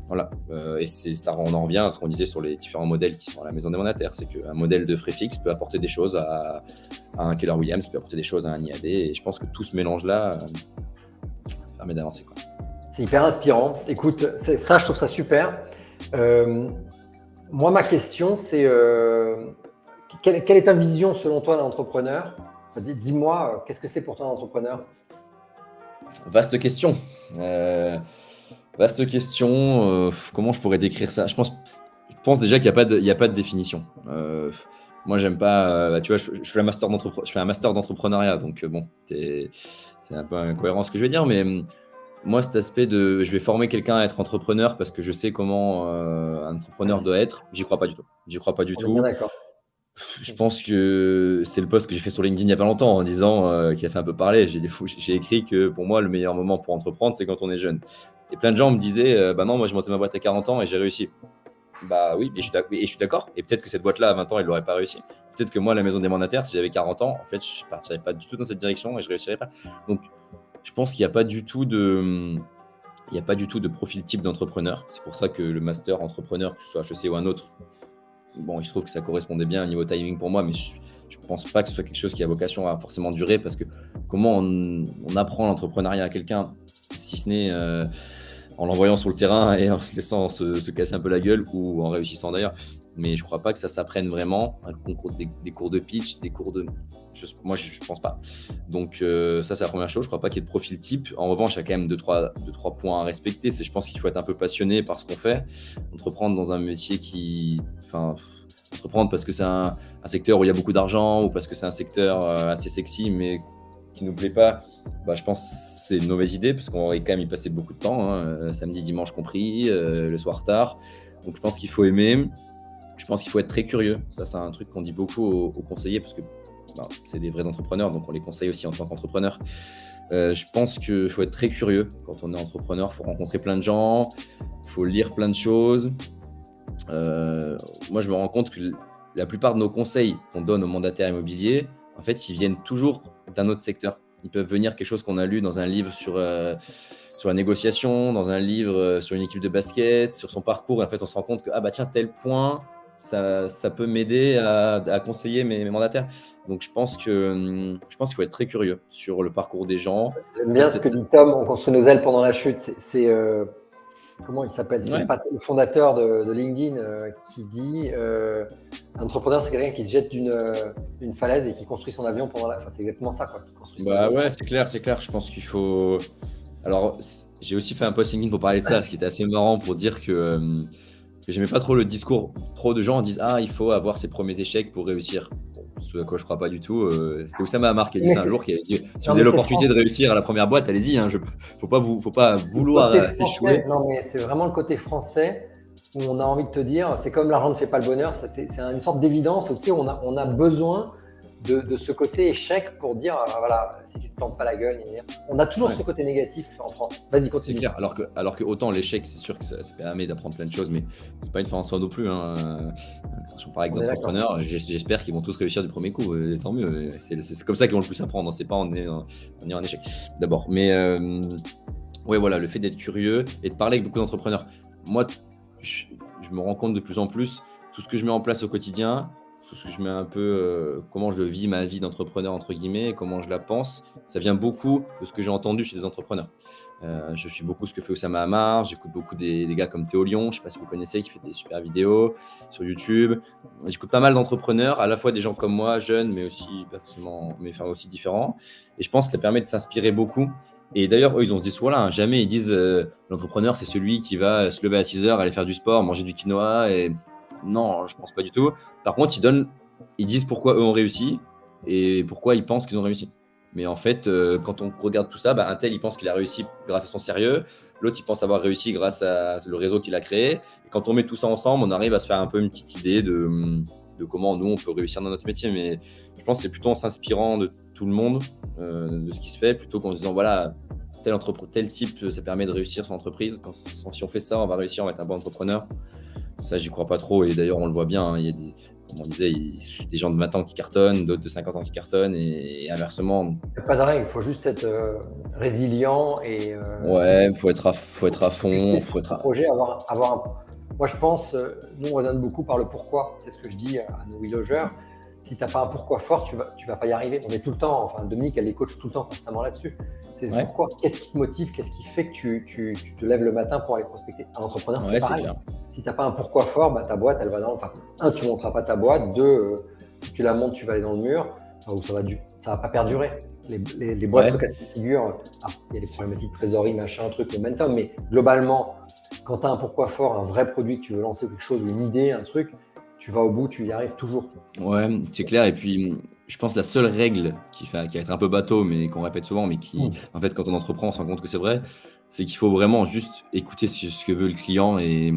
B: Voilà. Et on en revient à ce qu'on disait sur les différents modèles qui sont à la maison des mandataires. C'est qu'un modèle de frais fixe peut apporter des choses à un Keller Williams, peut apporter des choses à un IAD. Et je pense que tout ce mélange-là permet d'avancer, quoi.
A: C'est hyper inspirant. Écoute, ça, je trouve ça super. Moi, ma question, c'est quelle est ta vision selon toi d'un entrepreneur? Dis-moi, qu'est-ce que c'est pour toi un entrepreneur?
B: Vaste question. Comment je pourrais décrire ça? Je pense déjà qu'il n'y a pas de définition. Moi, j'aime pas. Tu vois, je fais un master d'entrepreneuriat, donc bon, c'est un peu incohérent ce que je vais dire, mais moi, cet aspect de je vais former quelqu'un à être entrepreneur parce que je sais comment un entrepreneur doit être, j'y crois pas du tout. J'y crois pas du
A: On est
B: tout.
A: bien d'accord.
B: Je pense que c'est le post que j'ai fait sur LinkedIn il n'y a pas longtemps en disant, qui a fait un peu parler. J'ai écrit que pour moi, le meilleur moment pour entreprendre, c'est quand on est jeune. Et plein de gens me disaient, bah non, moi, j'ai monté ma boîte à 40 ans et j'ai réussi. Bah oui, et je suis d'accord. Et peut-être que cette boîte-là, à 20 ans, elle n'aurait pas réussi. Peut-être que moi, la maison des mandataires, si j'avais 40 ans, en fait, je ne partirais pas du tout dans cette direction et je ne réussirais pas. Donc, je pense qu'il n'y a pas du tout de profil type d'entrepreneur. C'est pour ça que le master entrepreneur, que ce soit HEC ou un autre, bon, il se trouve que ça correspondait bien au niveau timing pour moi, mais je ne pense pas que ce soit quelque chose qui a vocation à forcément durer parce que comment on apprend l'entrepreneuriat à quelqu'un, si ce n'est en l'envoyant sur le terrain et en se laissant se casser un peu la gueule ou en réussissant d'ailleurs. Mais je ne crois pas que ça s'apprenne vraiment. Des cours de pitch, des cours de… Moi, je ne pense pas. Donc ça, c'est la première chose. Je ne crois pas qu'il y ait de profil type. En revanche, il y a quand même deux, trois points à respecter. Je pense qu'il faut être un peu passionné par ce qu'on fait. Entreprendre dans un métier entreprendre parce que c'est un secteur où il y a beaucoup d'argent ou parce que c'est un secteur assez sexy mais qui ne nous plaît pas, je pense que c'est une mauvaise idée parce qu'on aurait quand même y passé beaucoup de temps, hein, samedi, dimanche compris, le soir tard. Donc je pense qu'il faut aimer. Je pense qu'il faut être très curieux. Ça, c'est un truc qu'on dit beaucoup aux conseillers parce que c'est des vrais entrepreneurs, donc on les conseille aussi en tant qu'entrepreneur. Je pense qu'il faut être très curieux quand on est entrepreneur. Il faut rencontrer plein de gens, il faut lire plein de choses. Moi, je me rends compte que la plupart de nos conseils qu'on donne aux mandataires immobiliers, en fait, ils viennent toujours d'un autre secteur. Ils peuvent venir quelque chose qu'on a lu dans un livre sur la négociation, dans un livre sur une équipe de basket, sur son parcours. Et en fait, on se rend compte que tiens, tel point, ça peut m'aider à conseiller mes mandataires. Donc, je pense qu'il faut être très curieux sur le parcours des gens.
A: J'aime bien ce que dit Tom, on construit nos ailes pendant la chute. C'est comment il s'appelle? C'est le fondateur de LinkedIn qui dit un entrepreneur, c'est quelqu'un qui se jette d'une falaise et qui construit son avion pendant la… Enfin, c'est exactement ça, quoi.
B: Ouais, c'est clair. Je pense qu'il faut… Alors, j'ai aussi fait un post LinkedIn pour parler de ça, ce qui était assez marrant pour dire que j'aimais pas trop le discours. Trop de gens disent il faut avoir ses premiers échecs pour réussir. Ce à quoi je crois pas du tout. C'était Oussama Hamar qui a dit ça un jour, qui a dit si vous avez l'opportunité de réussir à la première boîte, allez-y. Faut pas vouloir échouer.
A: Non, mais c'est vraiment le côté français où on a envie de te dire, c'est comme l'argent ne fait pas le bonheur. C'est une sorte d'évidence où on a besoin de ce côté échec pour dire voilà, si tu te plantes pas la gueule. On a toujours ce côté négatif en France. Vas-y, continue.
B: C'est clair. Alors que autant l'échec, c'est sûr que ça permet d'apprendre plein de choses, mais c'est pas une fin en soi non plus. Hein. Quand on parle avec des entrepreneurs, j'espère qu'ils vont tous réussir du premier coup. Tant mieux. C'est comme ça qu'ils vont le plus apprendre. C'est pas en ayant un échec d'abord. Mais voilà, le fait d'être curieux et de parler avec beaucoup d'entrepreneurs. Moi, je me rends compte de plus en plus tout ce que je mets en place au quotidien. Tout ce que je mets un peu, comment je vis ma vie d'entrepreneur, entre guillemets, comment je la pense, ça vient beaucoup de ce que j'ai entendu chez des entrepreneurs. Je suis beaucoup ce que fait Oussama Hamar, j'écoute beaucoup des gars comme Théo Lyon, je ne sais pas si vous connaissez, qui fait des super vidéos sur YouTube. J'écoute pas mal d'entrepreneurs, à la fois des gens comme moi, jeunes, mais aussi pas forcément, aussi différents. Et je pense que ça permet de s'inspirer beaucoup. Et d'ailleurs, eux, ils ont ce discours-là. Jamais ils disent l'entrepreneur, c'est celui qui va se lever à 6h, aller faire du sport, manger du quinoa et… Non, je pense pas du tout. Par contre, ils disent pourquoi eux ont réussi et pourquoi ils pensent qu'ils ont réussi. Mais en fait, quand on regarde tout ça, un tel, il pense qu'il a réussi grâce à son sérieux. L'autre, il pense avoir réussi grâce à le réseau qu'il a créé. Et quand on met tout ça ensemble, on arrive à se faire un peu une petite idée de comment nous, on peut réussir dans notre métier. Mais je pense que c'est plutôt en s'inspirant de tout le monde, de ce qui se fait, plutôt qu'en se disant, voilà, tel type, ça permet de réussir son entreprise. Si on fait ça, on va réussir, on va être un bon entrepreneur. Ça, j'y crois pas trop. Et d'ailleurs, on le voit bien. Hein, il y a comme on disait, des gens de 20 ans qui cartonnent, d'autres de 50 ans qui cartonnent, et inversement.
A: Il n'y a pas de règle, il faut juste être résilient et.
B: Ouais, faut être à fond. Faut être
A: projet, Moi, je pense, nous, on raisonne beaucoup par le pourquoi. C'est ce que je dis à nos villagers. Si tu n'as pas un pourquoi fort, tu vas pas y arriver. On est tout le temps, enfin, Dominique, elle les coach tout le temps, constamment là-dessus. C'est pourquoi, qu'est-ce qui te motive, qu'est-ce qui fait que tu te lèves le matin pour aller prospecter. Un entrepreneur, c'est pareil. Si tu n'as pas un pourquoi fort, ta boîte, elle va dans. Enfin, tu ne monteras pas ta boîte. Deux, si tu la montes, tu vas aller dans le mur. Ou ça va pas perdurer. Les boîtes de cas de figure, il y a des problématiques de trésorerie, machin, truc, momentum, mais globalement, quand tu as un pourquoi fort, un vrai produit que tu veux lancer, quelque chose, une idée, un truc, tu vas au bout, tu y arrives toujours.
B: Ouais, c'est clair. Et puis, je pense que la seule règle qui va être un peu bateau, mais qu'on répète souvent, mais qui, en fait, quand on entreprend, on se rend compte que c'est vrai, c'est qu'il faut vraiment juste écouter ce que veut le client et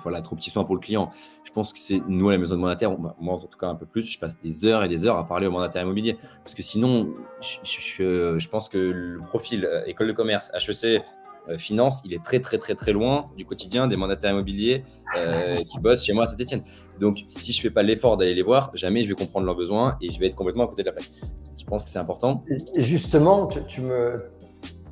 B: voilà, trop petit soin pour le client. Je pense que c'est nous à la maison de mandataire, moi en tout cas un peu plus, je passe des heures et des heures à parler au mandataire immobilier. Parce que sinon, je pense que le profil école de commerce, HEC, finance, il est très très très très loin du quotidien des mandataires immobiliers qui bossent chez moi à Saint-Etienne. Donc si je fais pas l'effort d'aller les voir, jamais je vais comprendre leurs besoins et je vais être complètement à côté de la plaque. Je pense que c'est important.
A: Et justement,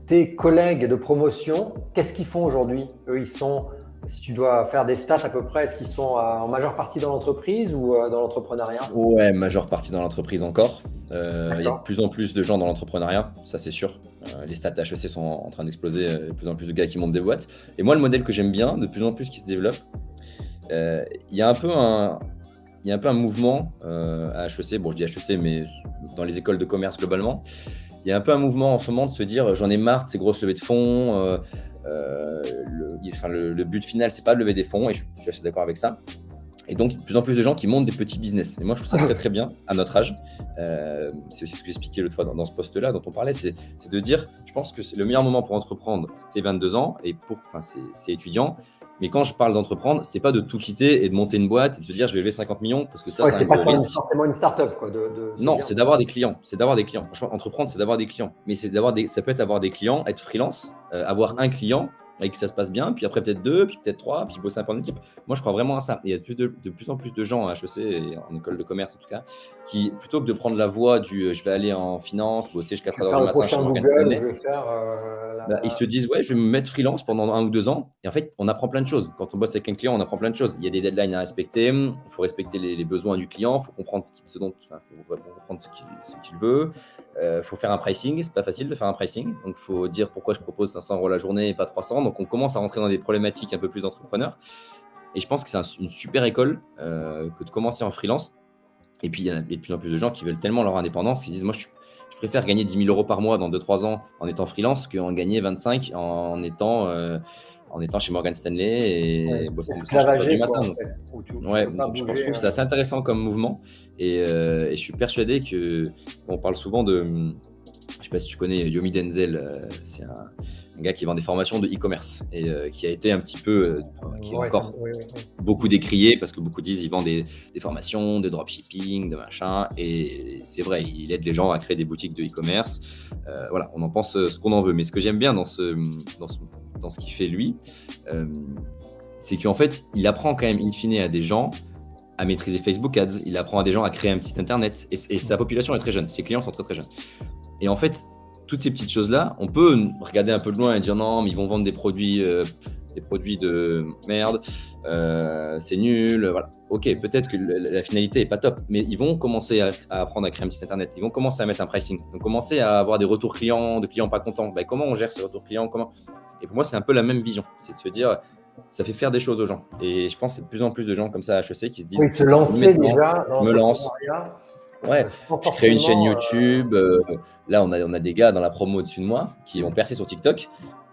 A: tes collègues de promotion, qu'est-ce qu'ils font aujourd'hui? Eux, ils sont, si tu dois faire des stats à peu près, est-ce qu'ils sont en majeure partie dans l'entreprise ou dans l'entrepreneuriat?
B: Ouais, majeure partie dans l'entreprise encore. Il y a de plus en plus de gens dans l'entrepreneuriat, ça c'est sûr. Les stats HEC sont en train d'exploser, de plus en plus de gars qui montent des boîtes. Et moi, le modèle que j'aime bien, de plus en plus qui se développe, il y a un peu un mouvement à HEC, bon je dis HEC, mais dans les écoles de commerce globalement, il y a un peu un mouvement en ce moment de se dire j'en ai marre de ces grosses levées de fonds, le but final c'est pas de lever des fonds et je suis assez d'accord avec ça. Et donc, il y a de plus en plus de gens qui montent des petits business. Et moi, je trouve ça très, très bien à notre âge. C'est aussi ce que j'expliquais l'autre fois dans ce post-là dont on parlait, c'est de dire, je pense que c'est le meilleur moment pour entreprendre, c'est 22 ans et c'est étudiant. Mais quand je parle d'entreprendre, c'est pas de tout quitter et de monter une boîte et de se dire je vais lever 50 millions parce que ça, c'est un gros risque.
A: C'est pas forcément une start-up.
B: Non, c'est d'avoir des clients. Franchement, entreprendre, c'est d'avoir des clients. Mais ça peut être avoir des clients, être freelance, avoir un client et que ça se passe bien, puis après peut-être 2, puis peut-être 3, puis bosser un peu en équipe. Moi, je crois vraiment à ça. Et il y a de plus en plus de gens à HEC et en école de commerce en tout cas, qui plutôt que de prendre la voie du je vais aller en finance, bosser jusqu'à 4h du matin chez Morgan Stanley, ils se disent ouais, je vais me mettre freelance pendant 1 ou 2 ans. Et en fait, on apprend plein de choses. Quand on bosse avec un client, on apprend plein de choses. Il y a des deadlines à respecter, il faut respecter les besoins du client, il faut comprendre ce qu'il veut. Faut faire un pricing, c'est pas facile de faire un pricing, donc faut dire pourquoi je propose 500 € la journée et pas 300. Donc on commence à rentrer dans des problématiques un peu plus d'entrepreneurs. Et je pense que c'est une super école que de commencer en freelance. Et puis il y a de plus en plus de gens qui veulent tellement leur indépendance qu'ils disent moi je préfère gagner 10 000 € par mois dans 2-3 ans en étant freelance qu'en gagner 25 en étant chez Morgan Stanley et bosser jusqu'à 4h du matin. Donc je trouve que c'est assez intéressant comme mouvement et je suis persuadé qu'on parle souvent de, je ne sais pas si tu connais Yomi Denzel, c'est un gars qui vend des formations de e-commerce et qui a été un petit peu, qui est encore beaucoup décrié parce que beaucoup disent qu'il vend des formations de dropshipping, de machin, et c'est vrai, il aide les gens à créer des boutiques de e-commerce. Voilà, on en pense ce qu'on en veut, mais ce que j'aime bien dans ce qu'il fait lui, c'est qu'en fait, il apprend quand même in fine à des gens à maîtriser Facebook Ads, il apprend à des gens à créer un petit site internet et sa population est très jeune, ses clients sont très très jeunes. Et en fait, toutes ces petites choses-là, on peut regarder un peu de loin et dire non, mais ils vont vendre des produits de merde, c'est nul. Voilà. Ok, peut-être que la finalité n'est pas top, mais ils vont commencer à apprendre à créer un petit internet, ils vont commencer à mettre un pricing, ils vont commencer à avoir des retours clients, de clients pas contents. Comment on gère ces retours clients, Et pour moi, c'est un peu la même vision, c'est de se dire ça fait faire des choses aux gens. Et je pense que c'est de plus en plus de gens comme ça à HEC qui se disent
A: se lancer déjà,
B: je me lance. Ouais, je crée une chaîne YouTube. Là, on a des gars dans la promo au-dessus de moi qui ont percé sur TikTok.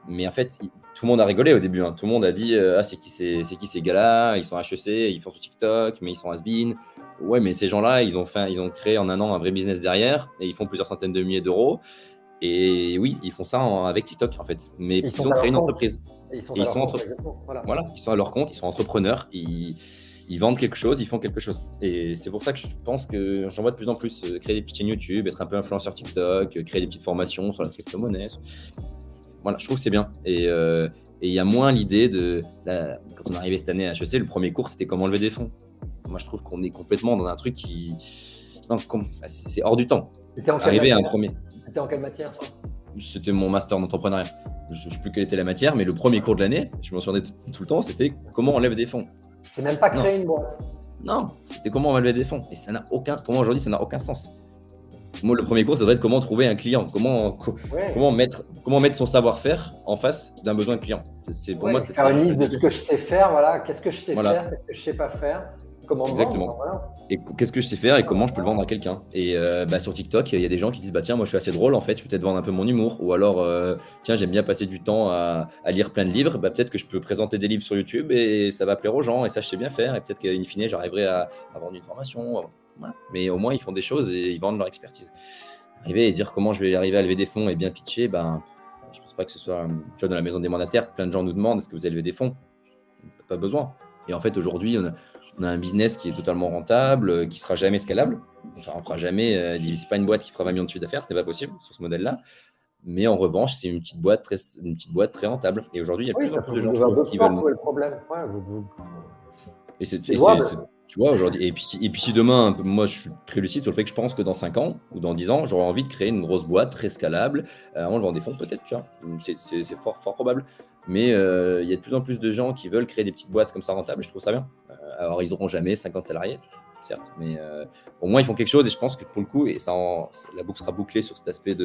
B: Mais en fait, tout le monde a rigolé au début. Hein. Tout le monde a dit ah, c'est qui ces gars-là? Ils sont HEC, ils font sur TikTok, mais ils sont has-been. Ouais, mais ces gens-là, ils ont créé en un an un vrai business derrière et ils font plusieurs centaines de milliers d'euros. Et oui, ils font ça avec TikTok en fait. Mais ils ont créé une entreprise.
A: Et ils sont
B: Et
A: à
B: ils
A: leur
B: sont
A: compte,
B: voilà, ils sont à leur compte, ils sont entrepreneurs, ils vendent quelque chose, ils font quelque chose. Et c'est pour ça que je pense que j'en vois de plus en plus créer des petites chaînes YouTube, être un peu influenceur TikTok, créer des petites formations sur la crypto-monnaie. Voilà, je trouve que c'est bien. Et il y a moins l'idée quand on est arrivé cette année à HEC, le premier cours, c'était comment lever des fonds. Moi, je trouve qu'on est complètement dans un truc qui... Non, c'est hors du temps.
A: C'était en quelle matière, toi ?
B: C'était mon master d'entrepreneuriat. Je ne sais plus quelle était la matière, mais le premier cours de l'année, je m'en souvenais tout le temps, c'était comment on lève des fonds.
A: C'est même pas créer une boîte.
B: Non, c'était comment on va lever des fonds. Et ça n'a pour moi aujourd'hui, ça n'a aucun sens. Moi, le premier cours, ça devrait être comment trouver un client, comment mettre son savoir-faire en face d'un besoin de client.
A: Pour moi, c'est faire une liste de ce que je sais faire, voilà. Qu'est-ce que je sais faire, qu'est-ce que je sais pas faire, comment
B: exactement.
A: Vendre, voilà.
B: Et qu'est-ce que je sais faire et comment je peux le vendre à quelqu'un. Et sur TikTok, il y a des gens qui disent tiens, moi je suis assez drôle en fait, je peux peut-être vendre un peu mon humour. Ou alors tiens, j'aime bien passer du temps à lire plein de livres, peut-être que je peux présenter des livres sur YouTube et ça va plaire aux gens et ça je sais bien faire. Et peut-être qu'in fine, j'arriverai à vendre une formation. Voilà. Mais au moins, ils font des choses et ils vendent leur expertise. Arriver et dire comment je vais arriver à lever des fonds et bien pitcher, je ne pense pas que ce soit dans la maison des mandataires. Plein de gens nous demandent est-ce que vous allez lever des fonds ? Pas besoin. Et en fait, aujourd'hui, on a un business qui est totalement rentable, qui ne sera jamais scalable. Enfin, on ne fera jamais. C'est pas une boîte qui fera 20 millions de chiffre d'affaires, ce n'est pas possible sur ce modèle-là. Mais en revanche, c'est une petite boîte très rentable. Et aujourd'hui, il y a plus en plus de gens qui veulent.
A: Le problème. Ouais,
B: et tu vois, aujourd'hui. Et puis si demain, moi, je suis très lucide sur le fait que je pense que dans 5 ans ou dans 10 ans, j'aurai envie de créer une grosse boîte très scalable. En levant des fonds, peut-être, tu vois. C'est fort probable. Mais il y a de plus en plus de gens qui veulent créer des petites boîtes comme ça rentables. Je trouve ça bien. Alors, ils n'auront jamais 50 salariés, certes. Mais au moins, ils font quelque chose. Et je pense que pour le coup, et la boucle sera bouclée sur cet aspect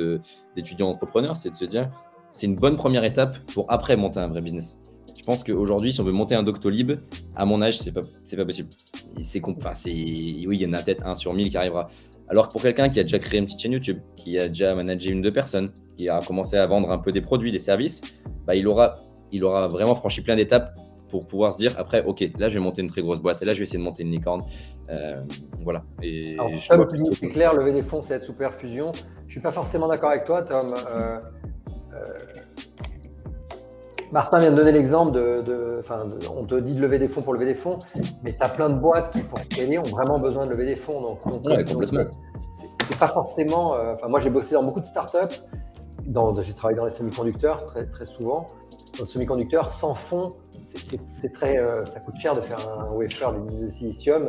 B: d'étudiant entrepreneur, c'est de se dire, c'est une bonne première étape pour après monter un vrai business. Je pense qu'aujourd'hui, si on veut monter un Doctolib, à mon âge, c'est pas possible. Oui, il y en a peut-être 1 sur 1000 qui arrivera. Alors que pour quelqu'un qui a déjà créé une petite chaîne YouTube, qui a déjà managé 1 ou 2 personnes, qui a commencé à vendre un peu des produits, des services, il aura vraiment franchi plein d'étapes pour pouvoir se dire après, ok, là je vais monter une très grosse boîte et là je vais essayer de monter une licorne. Voilà. Et
A: alors, Tom, c'est clair, lever des fonds, c'est être sous perfusion. Je suis pas forcément d'accord avec toi, Tom. Martin vient de donner l'exemple on te dit de lever des fonds pour lever des fonds, mais tu as plein de boîtes qui, pour se gagner, ont vraiment besoin de lever des fonds. Donc
B: complètement.
A: C'est pas forcément. Moi, j'ai bossé dans beaucoup de startups. J'ai travaillé dans les semi-conducteurs très, très souvent. Dans le semi-conducteur, sans fonds, ça coûte cher de faire un wafer de silicium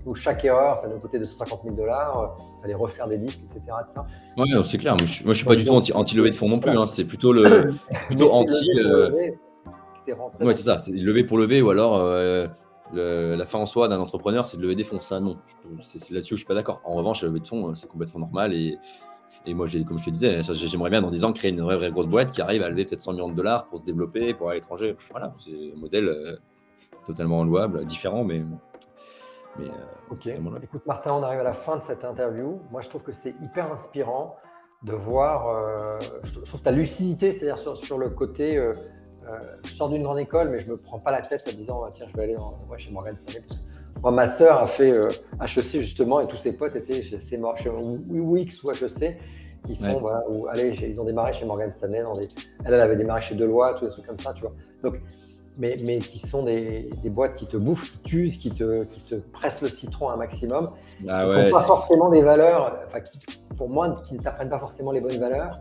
A: où chaque erreur, ça nous coûtait $250 000. Il fallait refaire des disques, etc.
B: Oui, c'est clair. Moi, je ne suis pas du tout anti-lever de fonds non plus. Hein. C'est plutôt anti. Ouais, c'est ça. C'est lever pour lever ou alors la fin en soi d'un entrepreneur, c'est de lever des fonds. Ça, non. C'est là-dessus où je ne suis pas d'accord. En revanche, la levée de fonds, c'est complètement normal. Et moi, comme je te disais, j'aimerais bien dans 10 ans créer une vraie grosse boîte qui arrive à lever peut-être $100 millions pour se développer, pour aller à l'étranger. Voilà, c'est un modèle totalement louable, différent, mais
A: ok. Écoute, Martin, on arrive à la fin de cette interview. Moi, je trouve que c'est hyper inspirant de voir. Je trouve ta lucidité, c'est-à-dire sur le côté. Je sors d'une grande école, mais je me prends pas la tête en disant tiens, je vais aller chez Morgan Stanley. Moi, ma sœur a fait HEC justement et tous ses potes étaient chez Wix ou HEC. Ils sont, ils ont démarré chez Morgan Stanley. Elle avait démarré chez Deloitte, ou des trucs comme ça, tu vois. Donc, mais qui sont des boîtes qui te bouffent, qui t'usent, qui te pressent le citron un maximum. Qui n'ont pas forcément des valeurs, pour moi, qui ne t'apprennent pas forcément les bonnes valeurs.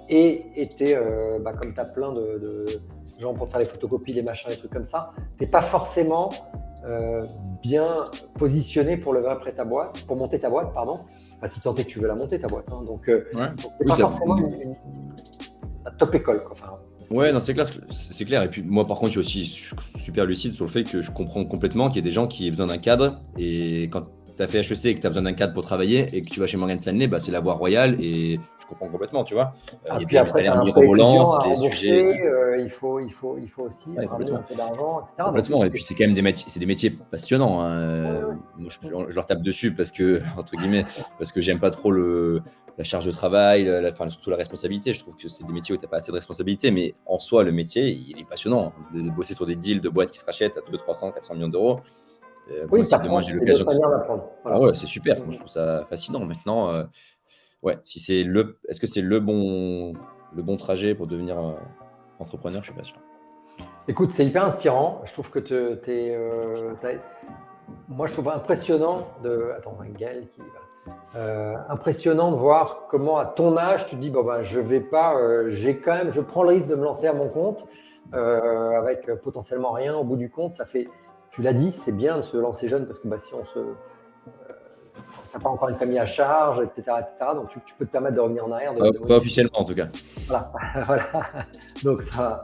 A: Et comme tu as plein de gens pour faire les photocopies, les machins, les trucs comme ça, tu n'es pas forcément bien positionné pour lever après ta boîte, pour monter ta boîte, pardon. Si tant est que tu veux la monter ta boîte. Hein. Donc, c'est pas forcément une top école.
B: Ouais, non, c'est clair. Et puis moi, par contre, je suis super lucide sur le fait que je comprends complètement qu'il y a des gens qui aient besoin d'un cadre. Et quand tu as fait HEC et que tu as besoin d'un cadre pour travailler et que tu vas chez Morgan Stanley, c'est la voie royale. Et je comprends complètement, tu vois.
A: Ah,
B: Et
A: puis
B: puis les
A: après, tu as
B: salaires
A: un prêt
B: mirobolants,
A: étudiant à
B: c'est des sujets.
A: rembourser, il faut aussi
B: Ouais,
A: ramener
B: complètement.
A: un peu d'argent, etc. Donc,
B: Complètement. Et puis, c'est quand même des métiers, c'est des métiers passionnants, hein.
A: ouais, ouais.
B: Moi,
A: Mm.
B: je leur tape dessus parce que, entre guillemets, parce que j'aime pas trop la charge de travail, enfin, surtout la responsabilité. Je trouve que c'est des métiers où tu n'as pas assez de responsabilité. Mais en soi, le métier, il est passionnant. De bosser sur des deals de boîtes qui se rachètent à 200, 300, 400 millions d'euros. Moi,
A: Oui, tu
B: si demain j'ai
A: apprends, c'est d'autres
B: l'occasion.
A: manières d'apprendre.
B: Ah
A: Voilà.
B: ouais, c'est super. Moi, je trouve ça fascinant. Maintenant, ouais, si est-ce que c'est le bon trajet pour devenir entrepreneur? Je suis pas sûr.
A: Écoute, c'est hyper inspirant. Je trouve que moi, je trouve impressionnant de. Attends, Gaël qui. Impressionnant de voir comment, à ton âge, tu te dis bon, ben, je vais pas. Je prends le risque de me lancer à mon compte avec potentiellement rien au bout du compte. Ça fait. Tu l'as dit, c'est bien de se lancer jeune parce que bah, si on se. T'as pas encore une famille à charge, etc. Donc, tu peux te permettre de revenir en arrière.
B: Pas officiellement, en tout cas.
A: Voilà. Voilà. Donc, ça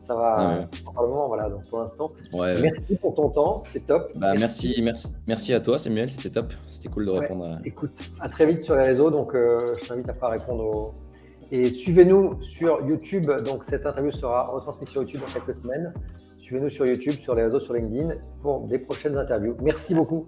B: Ah
A: va
B: ouais.
A: pour le moment. Voilà. Donc, pour l'instant,
B: Ouais, ouais.
A: merci pour ton temps. C'est top.
B: Bah, merci à toi, Samuel. C'était top. C'était cool de
A: Ouais,
B: répondre à.
A: écoute, à très vite sur les réseaux. Donc, je t'invite à pas répondre aux. Et suivez-nous sur YouTube. Donc, cette interview sera retransmise sur YouTube dans quelques semaines. Suivez-nous sur YouTube, sur les réseaux, sur LinkedIn pour des prochaines interviews. Merci beaucoup.